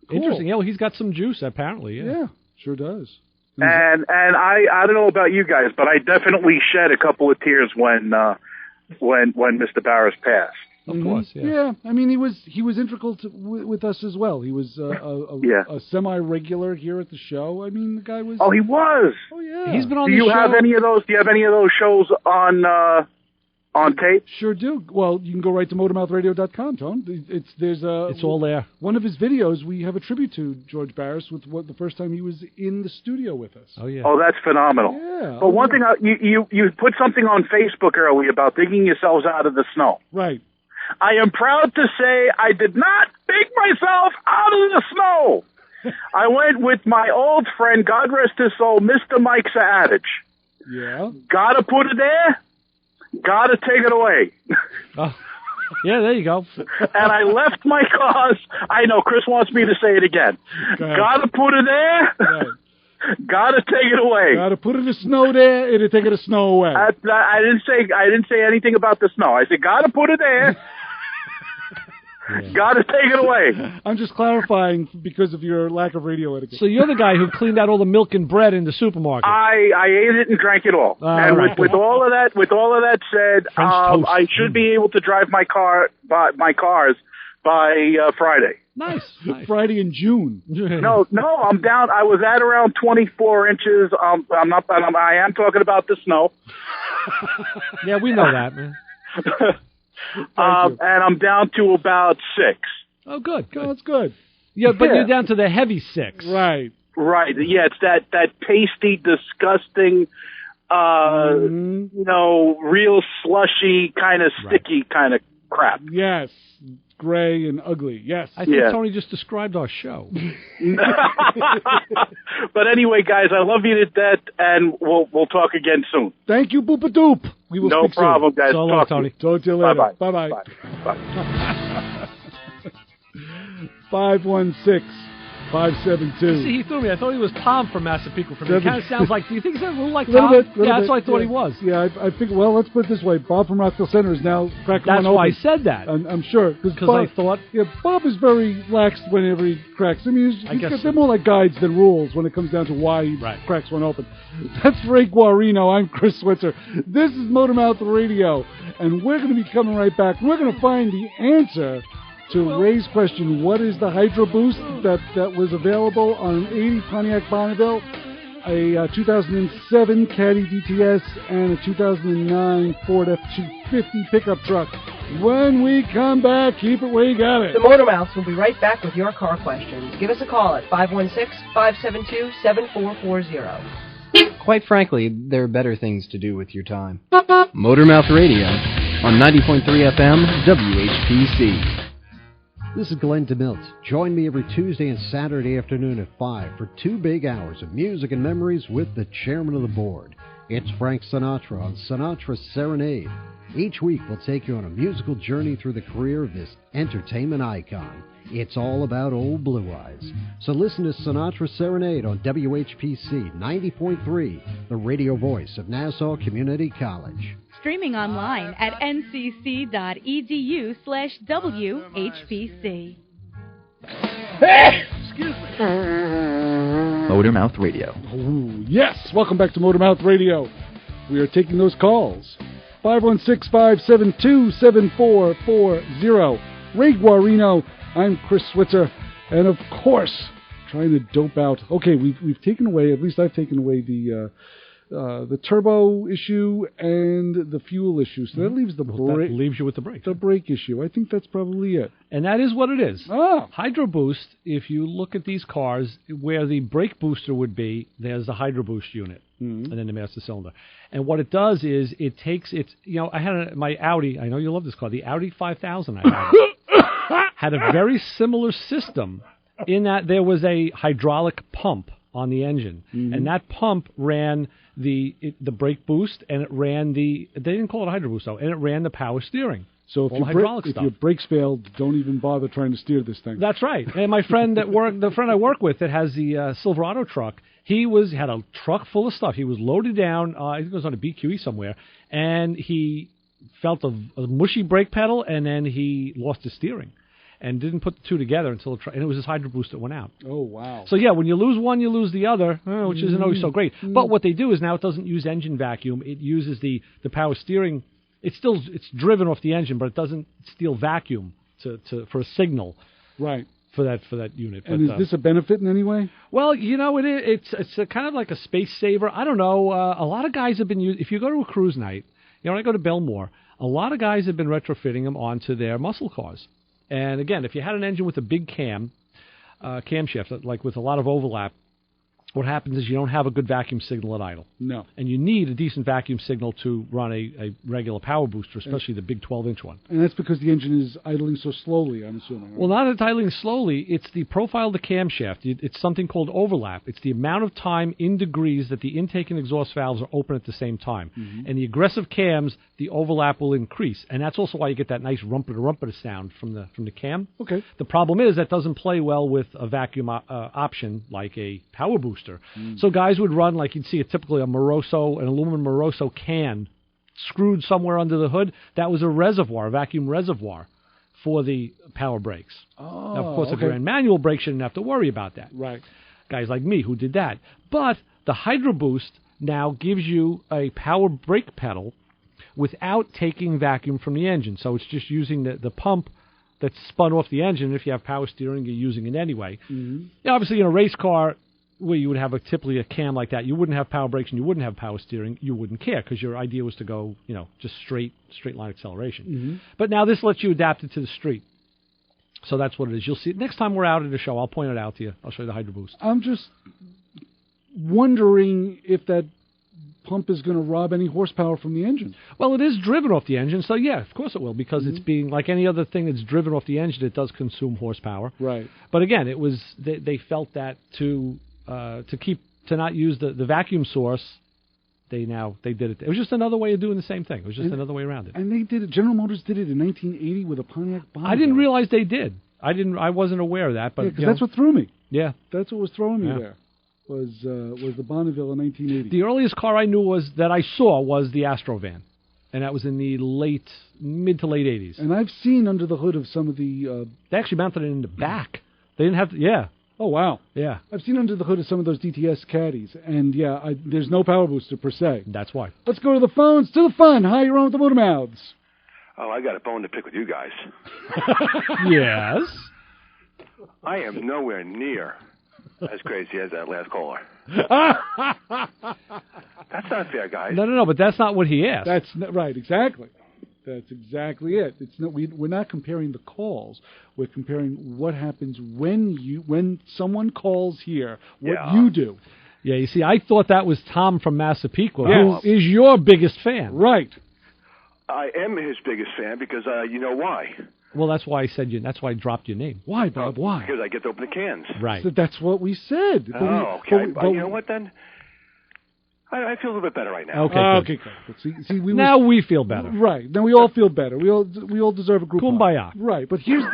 Cool. Interesting. Yeah, he's got some juice, apparently. Yeah, sure does. And I don't know about you guys, but I definitely shed a couple of tears when Mr. Barris passed. Of course, yeah. Yeah, I mean, he was integral with us as well. He was a semi-regular here at the show. I mean, the guy was... Oh, he was? Oh, yeah. He's been on the show. Do you have any of those shows on tape? Sure do. Well, you can go right to motormouthradio.com, Tone. It's all there. One of his videos, we have a tribute to George Barris with the first time he was in the studio with us. Oh, yeah. Oh, that's phenomenal. Yeah. But one thing, you put something on Facebook earlier about digging yourselves out of the snow. Right. I am proud to say I did not dig myself out of the snow. I went with my old friend, God rest his soul, Mr. Mike Saadich. Yeah. Gotta put it there, gotta take it away. Oh. Yeah, there you go. And I left my cars. I know, Chris wants me to say it again. Gotta put it there. Right. Gotta take it away. Gotta put in the snow there, it'll take the snow away. I didn't say anything about the snow. I said, gotta put it there. Yeah. Gotta take it away. I'm just clarifying because of your lack of radio etiquette. So you're the guy who cleaned out all the milk and bread in the supermarket. I ate it and drank it all. And right. with all of that said, I should be able to drive my cars by Friday. Nice. Friday in June. No, I'm down. I was at around 24 inches. I am talking about the snow. Yeah, we know that, man. And I'm down to about 6. Oh, good. That's good. Yeah, but you're down to the heavy 6. Right. Yeah, it's that pasty, disgusting, real slushy, kind of sticky kind of crap. Yes. Gray and ugly, yes. I think Tony just described our show. But anyway, guys, I love you to death, and we'll talk again soon. Thank you, Boopa Doop. We will speak problem, soon. guys. So long, Tony. Talk to you later. Bye-bye. Bye-bye. 516-572. See, he threw me. I thought he was Tom from Massapequa. From me. It kind of sounds like. Do you think he's a little like Tom? Little bit, that's what I thought he was. Yeah, I think. Well, let's put it this way: Bob from Rockville Center is now cracking one open. That's why I said that. I'm sure because I thought. Yeah, Bob is very lax whenever he cracks. I mean, they're more like guides than rules when it comes down to why he cracks one open. That's Ray Guarino. I'm Chris Switzer. This is Motormouth Radio, and we're going to be coming right back. We're going to find the answer to Ray's question, what is the Hydro Boost that was available on an 80 Pontiac Bonneville? a 2007 Caddy DTS, and a 2009 Ford F-250 pickup truck. When we come back, keep it where you got it. The Motormouths will be right back with your car questions. Give us a call at 516-572-7440. Quite frankly, there are better things to do with your time. Motormouth Radio on 90.3 FM WHPC. This is Glenn DeMilt. Join me every Tuesday and Saturday afternoon at 5 for 2 big hours of music and memories with the chairman of the board. It's Frank Sinatra on Sinatra's Serenade. Each week we'll take you on a musical journey through the career of this entertainment icon. It's all about old Blue Eyes. So listen to Sinatra's Serenade on WHPC 90.3, the radio voice of Nassau Community College. Streaming online at ncc.edu/WHPC. Excuse me. Motormouth Radio. Ooh, yes, welcome back to Motormouth Radio. We are taking those calls. 516-572-7440. Ray Guarino, I'm Chris Switzer, and of course, trying to dope out. Okay, we've taken away, at least I've taken away the turbo issue and the fuel issue. So that leaves that leaves you with the brake. The brake issue. I think that's probably it. And that is what it is. Ah. Hydro Boost, if you look at these cars, where the brake booster would be, there's the Hydro Boost unit, and then the master cylinder. And what it does is it takes its, I had my Audi, I know you love this car, the Audi 5000 I had a very similar system in that there was a hydraulic pump on the engine, and that pump ran the brake boost, and it ran they didn't call it a Hydro Boost though, and it ran the power steering. So if your brakes failed, don't even bother trying to steer this thing. That's right. And my friend the friend I work with that has the Silverado truck, he had a truck full of stuff. He was loaded down. I think it was on a BQE somewhere, and he felt a mushy brake pedal, and then he lost his steering, and didn't put the two together until and it was his Hydro Boost that went out. Oh wow! So yeah, when you lose one, you lose the other, which isn't always so great. But what they do is now it doesn't use engine vacuum; it uses the power steering. It's driven off the engine, but it doesn't steal vacuum for a signal. Right. For that unit. And is this a benefit in any way? Well, it's a kind of like a space saver. I don't know. A lot of guys have been using. If you go to a cruise night, when I go to Belmore, a lot of guys have been retrofitting them onto their muscle cars. And again, if you had an engine with a big camshaft, like with a lot of overlap, what happens is you don't have a good vacuum signal at idle. No. And you need a decent vacuum signal to run a regular power booster, especially the big 12-inch one. And that's because the engine is idling so slowly, I'm assuming. Right? Well, not it's idling slowly. It's the profile of the camshaft. It's something called overlap. It's the amount of time in degrees that the intake and exhaust valves are open at the same time. And the aggressive cams, the overlap will increase. And that's also why you get that nice rumper-to-rumper sound from the cam. Okay. The problem is that doesn't play well with a vacuum option like a power booster. So guys would run, like you'd see typically an aluminum Moroso can screwed somewhere under the hood. That was a vacuum reservoir for the power brakes. Oh, now, of course, if you're in manual brakes, you didn't have to worry about that. Right. Guys like me who did that. But the Hydro Boost now gives you a power brake pedal without taking vacuum from the engine. So it's just using the pump that's spun off the engine. If you have power steering, you're using it anyway. Now, obviously, in a race car, where you would have typically a cam like that, you wouldn't have power brakes and you wouldn't have power steering, you wouldn't care because your idea was to go, just straight line acceleration. But now this lets you adapt it to the street. So that's what it is. You'll see it next time we're out at the show. I'll point it out to you. I'll show you the Hydro Boost. I'm just wondering if that pump is going to rob any horsepower from the engine. Well, it is driven off the engine, so yeah, of course it will, because it's being like any other thing that's driven off the engine. It does consume horsepower. Right. But again, it was they felt that to not use the vacuum source, they did it. It was just another way of doing the same thing. It was just another way around it. And they did it. General Motors did it in 1980 with a Pontiac Bonneville. I didn't realize they did. I wasn't aware of that. But that's what threw me. Yeah, that's what was throwing me there. Was the Bonneville in 1980? The earliest car I knew that I saw was the Astrovan, and that was in the mid to late 80s. And I've seen under the hood of some of the. They actually mounted it in the back. They didn't have to. Yeah. Oh, wow. Yeah. I've seen under the hood of some of those DTS caddies, and there's no power booster per se. That's why. Let's go to the phones, to the fun. Hi, you're on with the Motormouths. Oh, I got a bone to pick with you guys. Yes? I am nowhere near as crazy as that last caller. That's not fair, guys. No, but that's not what he asked. That's right, exactly. That's exactly it. It's not, we're not comparing the calls. We're comparing what happens when someone calls here, what you do. Yeah, you see, I thought that was Tom from Massapequa, Yes. who is your biggest fan. Right. I am his biggest fan because you know why? Well, that's why I said that's why I dropped your name. Why, Bob? Why? Because I get to open the cans. Right. So that's what we said. Okay. But you know what then? I feel a little bit better right now. Okay, good. See, we feel better. Right. Now we all feel better. We all deserve a group hug. Kumbaya. Right. But here's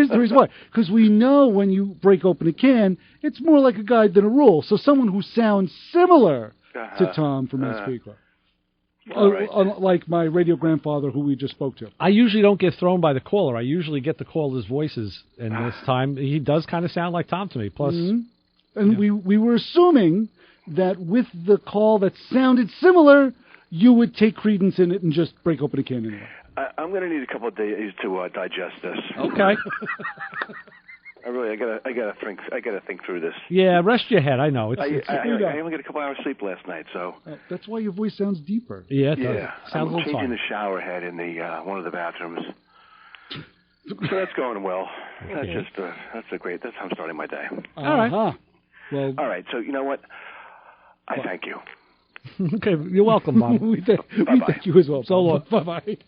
the reason why. Because we know when you break open a can, it's more like a guide than a rule. So someone who sounds similar to Tom from Massapequa. Like my radio grandfather who we just spoke to. I usually don't get thrown by the caller. I usually get the caller's voices, and this time he does kind of sound like Tom to me. Plus, and we were assuming that with the call that sounded similar, you would take credence in it and just break open a can anyway. I'm going to need a couple of days to digest this. Okay. I gotta think through this. Yeah, rest your head. I know. I only got a couple hours sleep last night, so that's why your voice sounds deeper. Yeah, it does. Sounds I'm a little changing tired. the shower head in the one of the bathrooms. So that's going well. Okay. That's how I'm starting my day. All right. Well, all right. So you know what? I thank you. Okay, you're welcome, Bob. we thank you as well. So long. Bye-bye.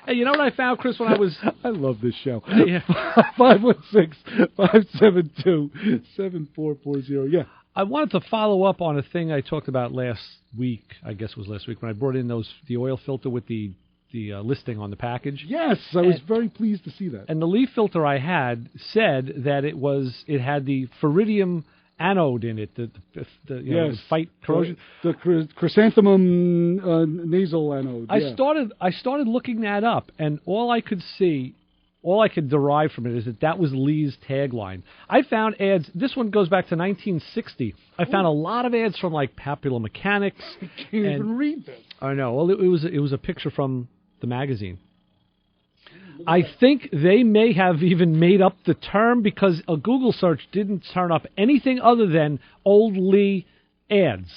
Hey, you know what I found, Chris, when I was... I love this show. Yeah. 516-572-7440. Yeah. I wanted to follow up on a thing I talked about last week, I guess it was last week, when I brought in the oil filter with the listing on the package. Yes, I was very pleased to see that. And the leaf filter I had said that it had the Feridium Anode in it, the fight corrosion. The chrysanthemum nasal anode. I started looking that up, and all I could derive from it is that was Lee's tagline. I found ads. This one goes back to 1960. I found a lot of ads from like Popular Mechanics. I can't even read this. I know. Well, it was a picture from the magazine. I think they may have even made up the term because a Google search didn't turn up anything other than old Lee ads.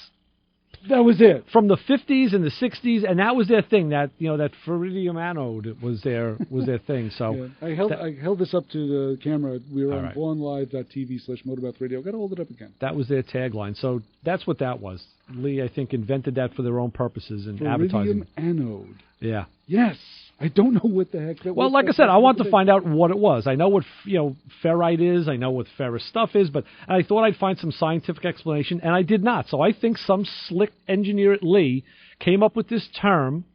That was it. From the 50s and the 60s, and that was their thing. That that Feridium Anode was their thing. So yeah. I held this up to the camera. We were on blonlive.tv/motormouthradio. Got to hold it up again. That was their tagline. So that's what that was. Lee, I think, invented that for their own purposes in advertising. Feridium Anode. Yeah. Yes. I don't know what the heck that was. Well, like I said, I want to find out what it was. I know what ferrite is. I know what ferrous stuff is, but I thought I'd find some scientific explanation, and I did not. So I think some slick engineer at Lee came up with this term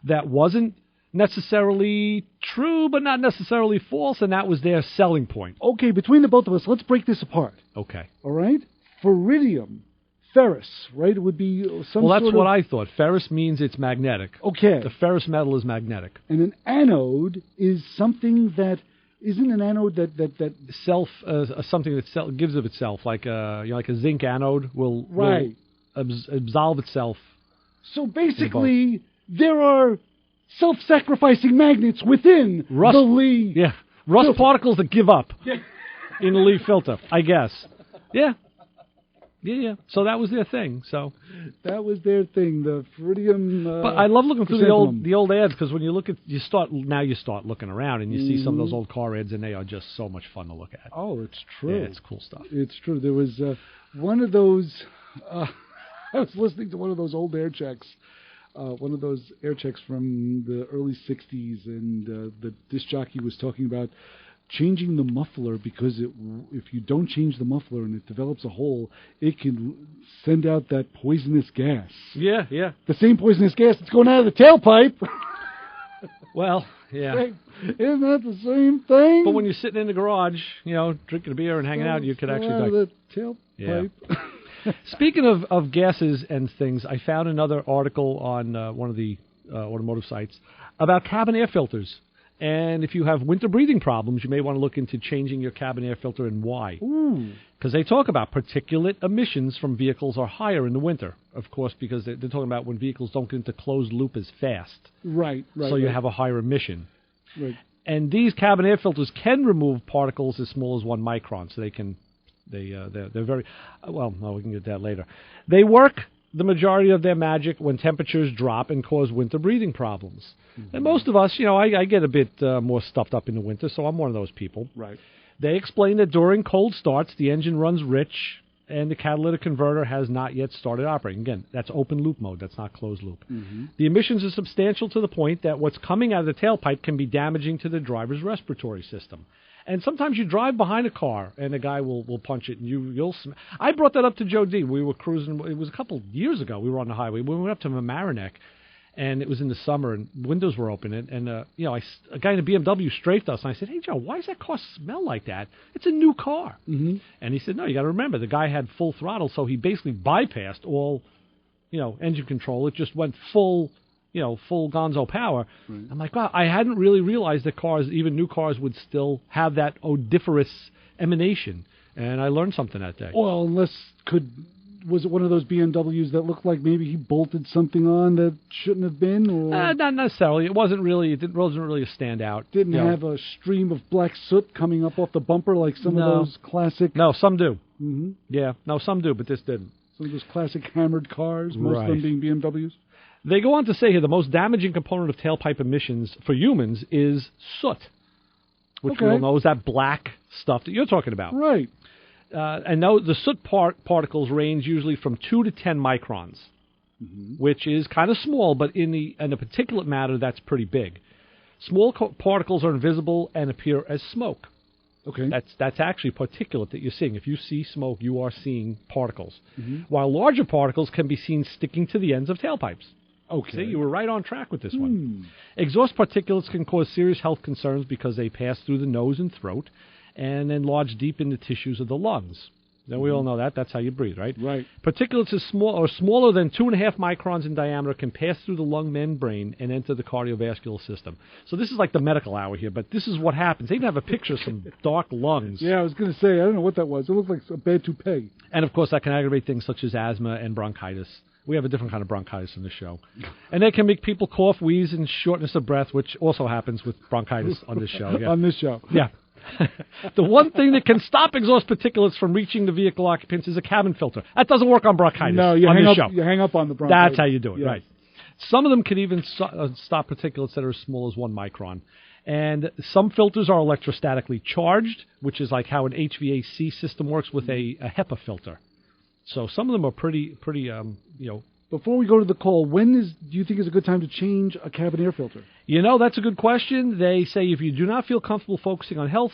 that wasn't necessarily true, but not necessarily false, and that was their selling point. Okay, between the both of us, let's break this apart. Okay. All right? Feridium. Ferrous, right? It would be some Well, that's sort what of... I thought. Ferrous means it's magnetic. Okay. The ferrous metal is magnetic. And an anode is something that... Isn't an anode that something that gives of itself, like like a zinc anode will absolve itself. So basically, there are self-sacrificing magnets within the Lee. Yeah, rust particles that give up in the Lee filter, I guess. Yeah. Yeah. So that was their thing. So that was their thing. The Feridium. But I love looking through the old ads because when you look at you start looking around and you see some of those old car ads and they are just so much fun to look at. Oh, it's true. Yeah, it's cool stuff. It's true. There was one of those. I was listening to one of those old air checks. One of those air checks from the early '60s, and the disc jockey was talking about changing the muffler because if you don't change the muffler and it develops a hole, it can send out that poisonous gas. Yeah. The same poisonous gas that's going out of the tailpipe. Well, yeah. Isn't that the same thing? But when you're sitting in the garage, drinking a beer and hanging out, you could actually out of the tailpipe. Yeah. Speaking of gases and things, I found another article on one of the automotive sites about cabin air filters. And if you have winter breathing problems, you may want to look into changing your cabin air filter and why. Because they talk about particulate emissions from vehicles are higher in the winter, of course, because they're talking about when vehicles don't get into closed loop as fast. Right. So you have a higher emission. Right. And these cabin air filters can remove particles as small as 1 micron, so they're very well. No, we can get that later. They work the majority of their magic when temperatures drop and cause winter breathing problems. Mm-hmm. And most of us, I get a bit more stuffed up in the winter, so I'm one of those people. Right. They explain that during cold starts, the engine runs rich, and the catalytic converter has not yet started operating. Again, that's open loop mode. That's not closed loop. Mm-hmm. The emissions are substantial to the point that what's coming out of the tailpipe can be damaging to the driver's respiratory system. And sometimes you drive behind a car, and a guy will punch it, and you'll. I brought that up to Joe D. We were cruising. It was a couple years ago. We were on the highway. We went up to Mamaroneck, and it was in the summer, and windows were open. And a guy in a BMW strafed us, and I said, "Hey, Joe, why does that car smell like that? It's a new car." Mm-hmm. And he said, "No, you got to remember, the guy had full throttle, so he basically bypassed all, engine control. It just went full gonzo power." Right. I'm like, wow, I hadn't really realized that cars, even new cars, would still have that odoriferous emanation. And I learned something that day. Well, was it one of those BMWs that looked like maybe he bolted something on that shouldn't have been? Or not necessarily. It wasn't really a standout. Didn't have a stream of black soot coming up off the bumper like some of those classic... No, some do. Mm-hmm. Yeah, no, some do, but this didn't. Some of those classic hammered cars, most of them being BMWs? They go on to say here the most damaging component of tailpipe emissions for humans is soot, which we all know is that black stuff that you're talking about. Right. And now the soot particles range usually from 2 to 10 microns, which is kind of small, but in the particulate matter, that's pretty big. Small particles are invisible and appear as smoke. Okay. That's actually particulate that you're seeing. If you see smoke, you are seeing particles. While larger particles can be seen sticking to the ends of tailpipes. Okay. See, you were right on track with this one. Exhaust particulates can cause serious health concerns because they pass through the nose and throat and then lodge deep in the tissues of the lungs. Now, we all know that. That's how you breathe, right? Right. Particulates smaller than 2.5 microns in diameter can pass through the lung membrane and enter the cardiovascular system. So this is like the medical hour here, but this is what happens. They even have a picture of some dark lungs. Yeah, I was going to say, I don't know what that was. It looked like a bad toupee. And, of course, that can aggravate things such as asthma and bronchitis. We have a different kind of bronchitis in this show. And they can make people cough, wheeze, and shortness of breath, which also happens with bronchitis on this show. Yeah. On this show. Yeah. The one thing that can stop exhaust particulates from reaching the vehicle occupants is a cabin filter. That doesn't work on bronchitis. No, you hang up on the bronchitis. That's how you do it, right. Some of them can even stop particulates that are as small as 1 micron. And some filters are electrostatically charged, which is like how an HVAC system works with a HEPA filter. So some of them are pretty. Before we go to the call, do you think is a good time to change a cabin air filter? That's a good question. They say if you do not feel comfortable focusing on health,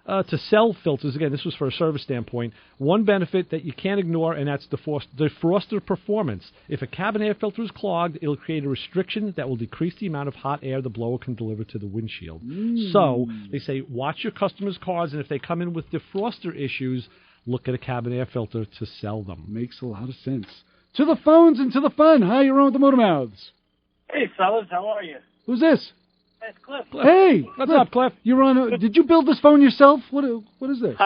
to sell filters, again, this was for a service standpoint, one benefit that you can't ignore, and that's defroster performance. If a cabin air filter is clogged, it'll create a restriction that will decrease the amount of hot air the blower can deliver to the windshield. So they say watch your customers' cars, and if they come in with defroster issues, look at a cabin air filter to sell them. Makes a lot of sense. To the phones and to the fun. Hi, you're on with the Motor Mouths. Hey, fellas, how are you? Who's this? It's Cliff. Hey, what's up, Cliff? You're on. Did you build this phone yourself? What is this?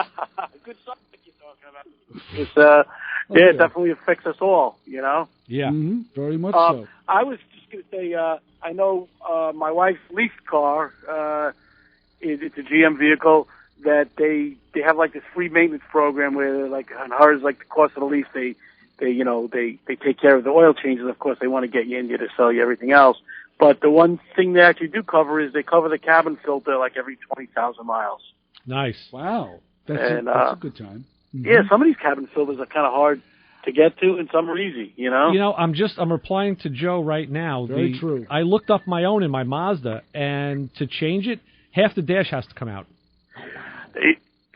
Good subject you're talking about. It's definitely fix us all. Yeah. Mm-hmm. Very much so. I was just going to say, I know my wife's leased car. It's a GM vehicle that they have like this free maintenance program where like on hers, like the cost of the lease, they take care of the oil changes. Of course, they want to get you in here to sell you everything else. But the one thing they actually do cover is they cover the cabin filter like every 20,000 miles. Nice. Wow. That's a good time. Mm-hmm. Yeah, some of these cabin filters are kind of hard to get to, and some are easy, I'm replying to Joe right now. Very true. I looked up my own in my Mazda, and to change it, half the dash has to come out.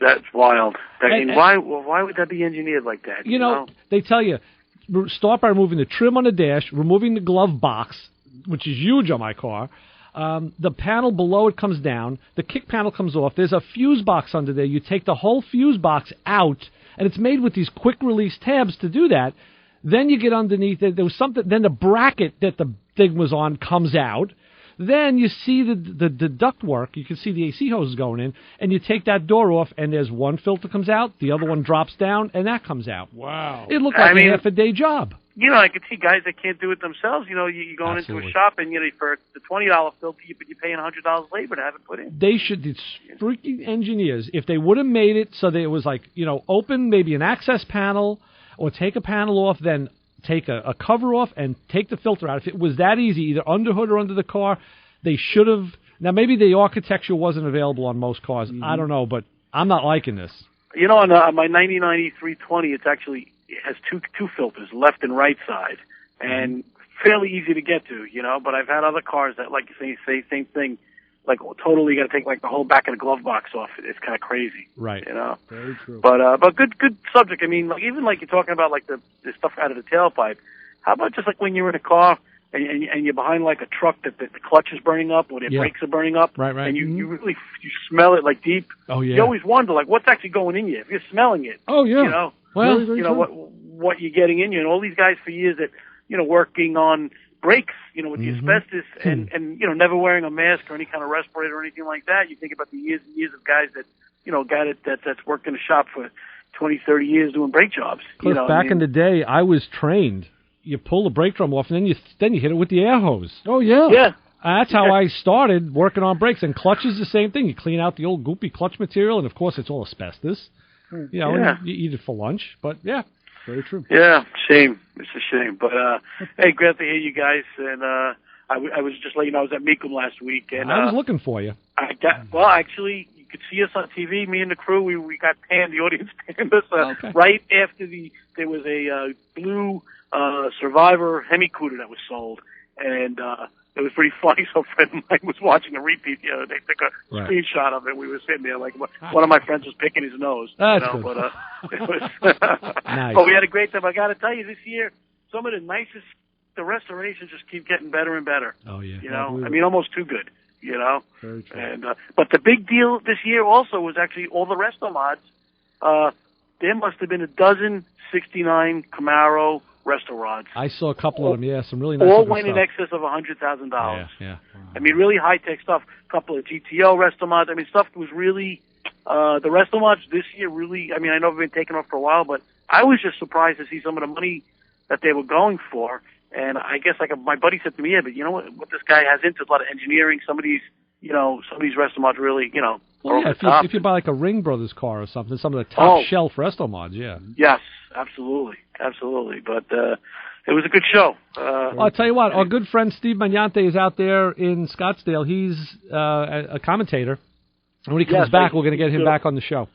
That's wild. Why would that be engineered like that? You know, they tell you, start by removing the trim on the dash, removing the glove box, which is huge on my car. The panel below it comes down. The kick panel comes off. There's a fuse box under there. You take the whole fuse box out, and it's made with these quick-release tabs to do that. Then you get underneath it. There was something. Then the bracket that the thing was on comes out. Then you see the duct work. You can see the AC hoses going in, and you take that door off, and there's one filter comes out, the other one drops down, and that comes out. Wow! It looked like a half-a-day job. I could see guys that can't do it themselves. You're going into a shop and for the $20 filter, but you're paying $100 labor to have it put in. They should. It's freaking engineers. If they would have made it so that it was like open maybe an access panel or take a panel off, then take a cover off and take the filter out. If it was that easy, either under hood or under the car, they should have. Now maybe the architecture wasn't available on most cars. I don't know, but I'm not liking this. On my 1990 320, it has two filters, left and right side, and fairly easy to get to, But I've had other cars that, like you say same thing, like totally got to take like the whole back of the glove box off. It's kind of crazy, right? Very true. But good subject. I mean, even like you're talking about like the stuff out of the tailpipe. How about just like when you're in a car and you're behind like a truck that the clutch is burning up or the brakes are burning up, right, and you really you smell it like deep. Oh yeah. You always wonder like what's actually going in you if you're smelling it. Oh yeah. Well, what you're getting in you, and all these guys for years that working on brakes, with the asbestos and never wearing a mask or any kind of respirator or anything like that. You think about the years and years of guys that that's worked in a shop for 20, 30 years doing brake jobs. Cliff, back in the day, I was trained. You pull the brake drum off, and then you hit it with the air hose. Oh yeah. Yeah. That's how I started working on brakes. And clutch is the same thing. You clean out the old goopy clutch material, and of course it's all asbestos. And you eat it for lunch. But yeah, very true. Yeah, shame. It's a shame. But hey, glad to hear you guys. And I was just letting you know I was at Mecum last week, and I was looking for you. Actually, you could see us on TV. Me and the crew, we got panned. The audience panned us right after there was a blue Survivor Hemi-Cuda that was sold, and it was pretty funny. So a friend of mine was watching a repeat the other day. They took a screenshot of it. We were sitting there like one of my friends was picking his nose. That's good. But it was nice. But we had a great time. I got to tell you, this year some of the nicest. The restorations just keep getting better and better. Oh yeah. I mean, almost too good. Very true. And but the big deal this year also was actually all the resto mods. There must have been a dozen 69 Camaro resto rods. I saw a couple of them. Yeah, some really nice. All went stuff. in excess of $100,000. Yeah. I mean, really high tech stuff. A couple of GTO resto mods. I mean, stuff was really the resto mods this year. Really, I mean, I know they've been taken off for a while, but I was just surprised to see some of the money that they were going for. And I guess like my buddy said to me, but you know what this guy has into a lot of engineering. Some of these resto mods really, are over the top. If you buy like a Ring Brothers car or something, some of the top shelf resto mods, yeah. Yes, absolutely. But it was a good show. I'll tell you what, our good friend Steve Magnante is out there in Scottsdale. He's a commentator. And when he comes back, we're going to get him back on the show.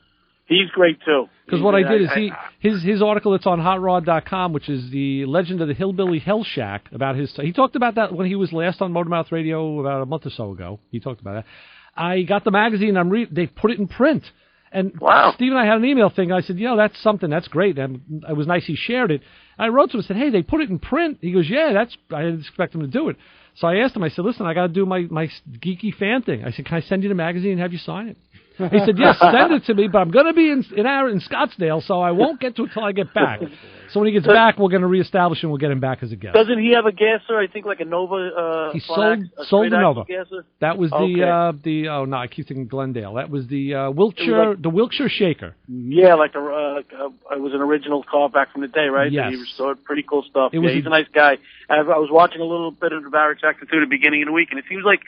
He's great, too. Because what I did is his article that's on hotrod.com, which is the legend of the Hillbilly Hell Shack, about his... He talked about that when he was last on Motormouth Radio about a month or so ago. He talked about that. I got the magazine. They put it in print. And Steve and I had an email thing. I said, that's something. That's great. And it was nice he shared it. I wrote to him and said, hey, they put it in print. He goes, yeah, I didn't expect him to do it. So I asked him, I said, listen, I got to do my geeky fan thing. I said, can I send you the magazine and have you sign it? He said, yes, send it to me, but I'm going to be in Scottsdale, so I won't get to it until I get back. So when he gets back, we're going to reestablish and we'll get him back as a guest. Doesn't he have a gasser? I think like a Nova. He sold the Nova. Gasser? That was I keep thinking Glendale. That was the Wiltshire Shaker. Yeah, like it was an original car back from the day, right? Yes. He restored pretty cool stuff. He's a nice guy. I was watching a little bit of the Barracks Action through the beginning of the week, and it seems like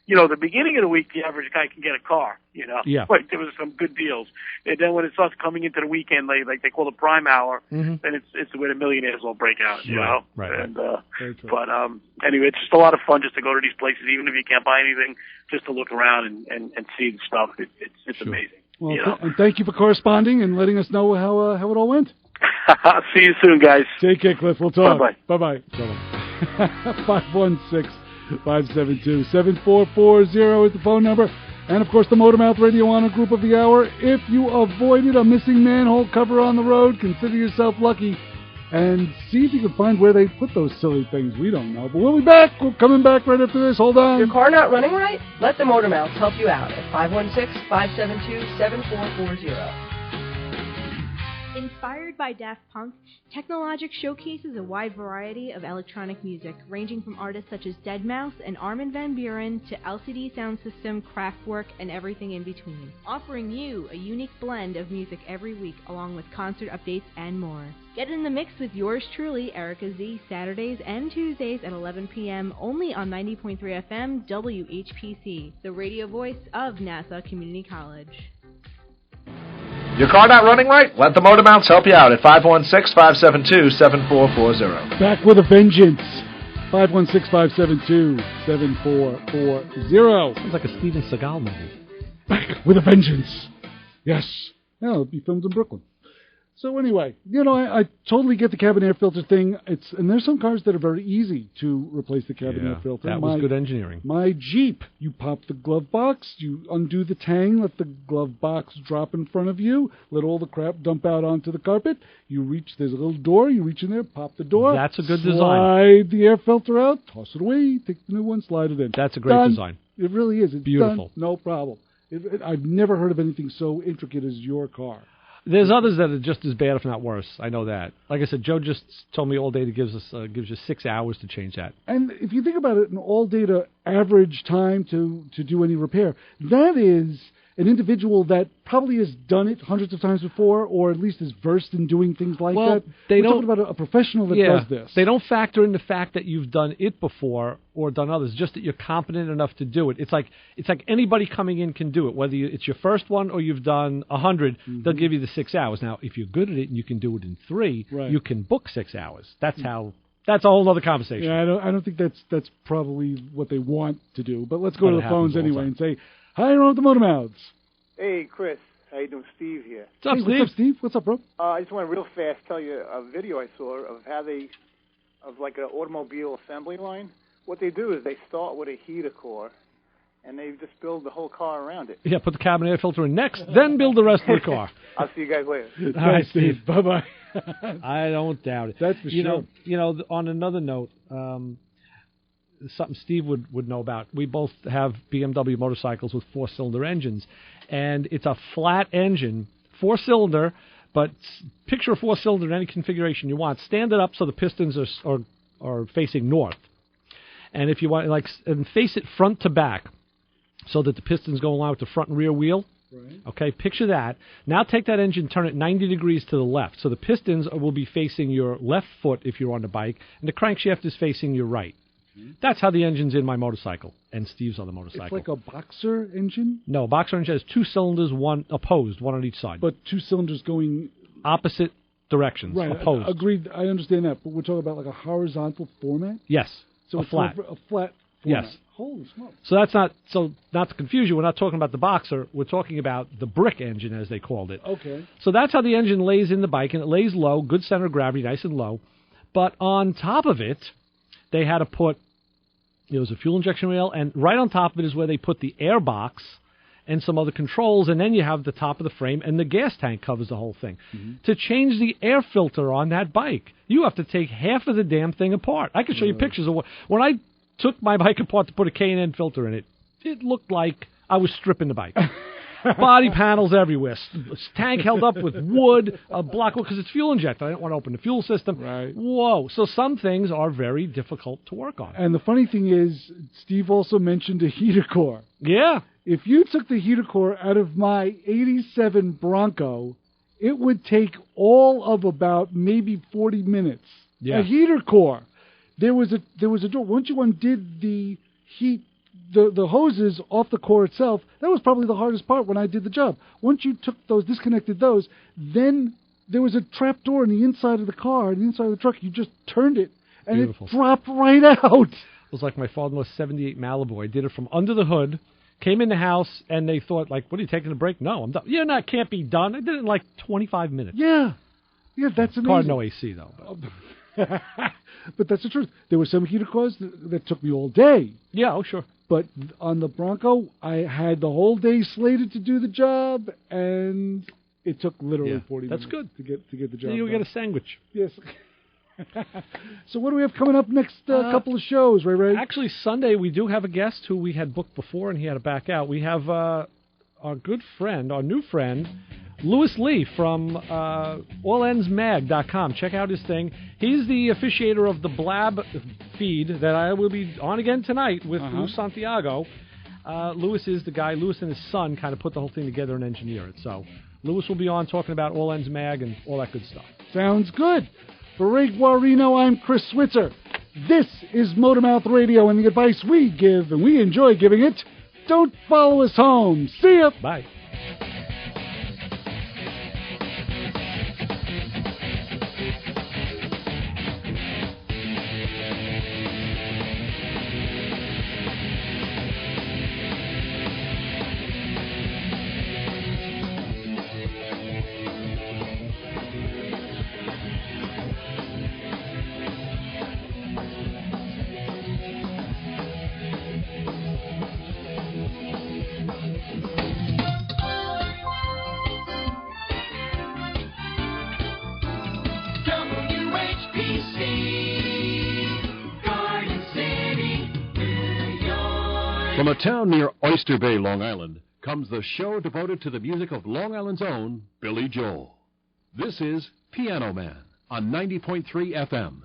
the beginning of the week, the average guy can get a car, Yeah. Like there was some good deals. And then when it starts coming into the weekend, they call it prime hour, then it's where the millionaires will break out, you know? Right. And, but, anyway, it's just a lot of fun just to go to these places, even if you can't buy anything, just to look around and see the stuff. It's amazing. Well, and thank you for corresponding and letting us know how it all went. See you soon, guys. Take care, Cliff. We'll talk. Bye-bye. Bye-bye. 512-572-7440 is the phone number. And, of course, the Motormouth Radio Honor Group of the Hour. If you avoided a missing manhole cover on the road, consider yourself lucky. And see if you can find where they put those silly things. We don't know. But we'll be back. We're coming back right after this. Hold on. Your car not running right? Let the Motormouths help you out at 516-572-7440. Inspired by Daft Punk, Technologic showcases a wide variety of electronic music, ranging from artists such as Deadmau5 and Armin van Buuren to LCD Sound System, Kraftwerk, and everything in between, offering you a unique blend of music every week, along with concert updates and more. Get in the mix with yours truly, Erica Z, Saturdays and Tuesdays at 11 p.m. only on 90.3 FM WHPC, the radio voice of Nassau Community College. Your car not running right? Let the Motor Mounts help you out at 516-572-7440. Back with a vengeance. 516-572-7440. Sounds like a Steven Seagal movie. Back with a vengeance. Yes. No, it'll be filmed in Brooklyn. So anyway, I totally get the cabin air filter thing. And there's some cars that are very easy to replace the cabin air filter. That was good engineering. My Jeep, you pop the glove box, you undo the tang, let the glove box drop in front of you, let all the crap dump out onto the carpet. You reach, there's a little door, you reach in there, pop the door. That's a good design. Slide the air filter out, toss it away, take the new one, slide it in. That's a great design. It really is. It's beautiful. Done, no problem. I've never heard of anything so intricate as your car. There's others that are just as bad, if not worse. I know that. Like I said, Joe just told me all day gives you 6 hours to change that. And if you think about it, an all data average time to do any repair, that is an individual that probably has done it hundreds of times before, or at least is versed in doing things like that. We're talking about a professional that does this. They don't factor in the fact that you've done it before or done others, just that you're competent enough to do it. It's like anybody coming in can do it, whether it's your first one or you've done 100. They'll give you the 6 hours. Now, if you're good at it and you can do it in 3, you can book 6 hours. That's a whole other conversation. Yeah, I don't think that's probably what they want to do. But let's go to the phones anyway and say, hi, you're on with the Motor Mouths. Hey, Chris. How you doing? Steve here. What's up, Steve? What's up, Steve? What's up, bro? I just want to real fast tell you a video I saw of like an automobile assembly line. What they do is they start with a heater core, and they just build the whole car around it. Yeah, put the cabin air filter in next, then build the rest of the car. I'll see you guys later. All right, Steve. Bye-bye. I don't doubt it. That's for sure. On another note, something Steve would know about. We both have BMW motorcycles with 4-cylinder engines, and it's a flat engine, 4-cylinder, but picture a 4-cylinder in any configuration you want. Stand it up so the pistons are facing north, and if you want, and face it front to back, so that the pistons go along with the front and rear wheel. Right. Okay, picture that. Now take that engine, turn it 90 degrees to the left, so the pistons will be facing your left foot if you're on the bike, and the crankshaft is facing your right. That's how the engine's in my motorcycle, and Steve's on the motorcycle. It's like a boxer engine? No, a boxer engine has 2 cylinders, one opposed, one on each side. But 2 cylinders going... opposite directions, right, opposed. Agreed, I understand that, but we're talking about like a horizontal format? Yes, so a flat. A flat format. Yes. Holy smokes. So that's not to confuse you, we're not talking about the boxer, we're talking about the brick engine, as they called it. Okay. So that's how the engine lays in the bike, and it lays low, good center of gravity, nice and low. But on top of it, they had to put... It was a fuel injection rail, and right on top of it is where they put the air box and some other controls, and then you have the top of the frame, and the gas tank covers the whole thing. To change the air filter on that bike, you have to take half of the damn thing apart. I can show you pictures of when I took my bike apart to put a K&N filter in it, it looked like I was stripping the bike. Body panels everywhere. Tank held up with wood, a block, because it's fuel injected. I didn't want to open the fuel system. Right. Whoa. So some things are very difficult to work on. And the funny thing is, Steve also mentioned a heater core. Yeah. If you took the heater core out of my 87 Bronco, it would take all of about maybe 40 minutes. Yeah. A heater core. There was a door. Once you undid the heat, the hoses off the core itself, that was probably the hardest part when I did the job. Once you took those, disconnected those, then there was a trap door in the inside of the car, the inside of the truck. You just turned it, and Beautiful. It dropped right out. It was like my father-in-law's 78 Malibu. I did it from under the hood, came in the house, and they thought, what are you taking a break? No, I'm done. Yeah, can't be done. I did it in 25 minutes. Yeah, that's amazing. Car no AC, though. But that's the truth. There were some heater cores that took me all day. Yeah, oh, sure. But on the Bronco, I had the whole day slated to do the job, and it took literally 40 minutes. That's good. To get the job You done. get a sandwich. Yes. So what do we have coming up next couple of shows, Ray? Actually, Sunday we do have a guest who we had booked before, and he had to back out. We have our good friend, our new friend, Louis Lee from allendsmag.com. Check out his thing. He's the officiator of the Blab feed that I will be on again tonight with Lou Santiago. Louis is the guy. Louis and his son kind of put the whole thing together and engineer it. So Louis will be on talking about All Ends Mag and all that good stuff. Sounds good. For Ray Guarino, I'm Chris Switzer. This is Motormouth Radio, and the advice we give, and we enjoy giving it, don't follow us home. See ya. Bye. From a town near Oyster Bay, Long Island, comes the show devoted to the music of Long Island's own Billy Joel. This is Piano Man on 90.3 FM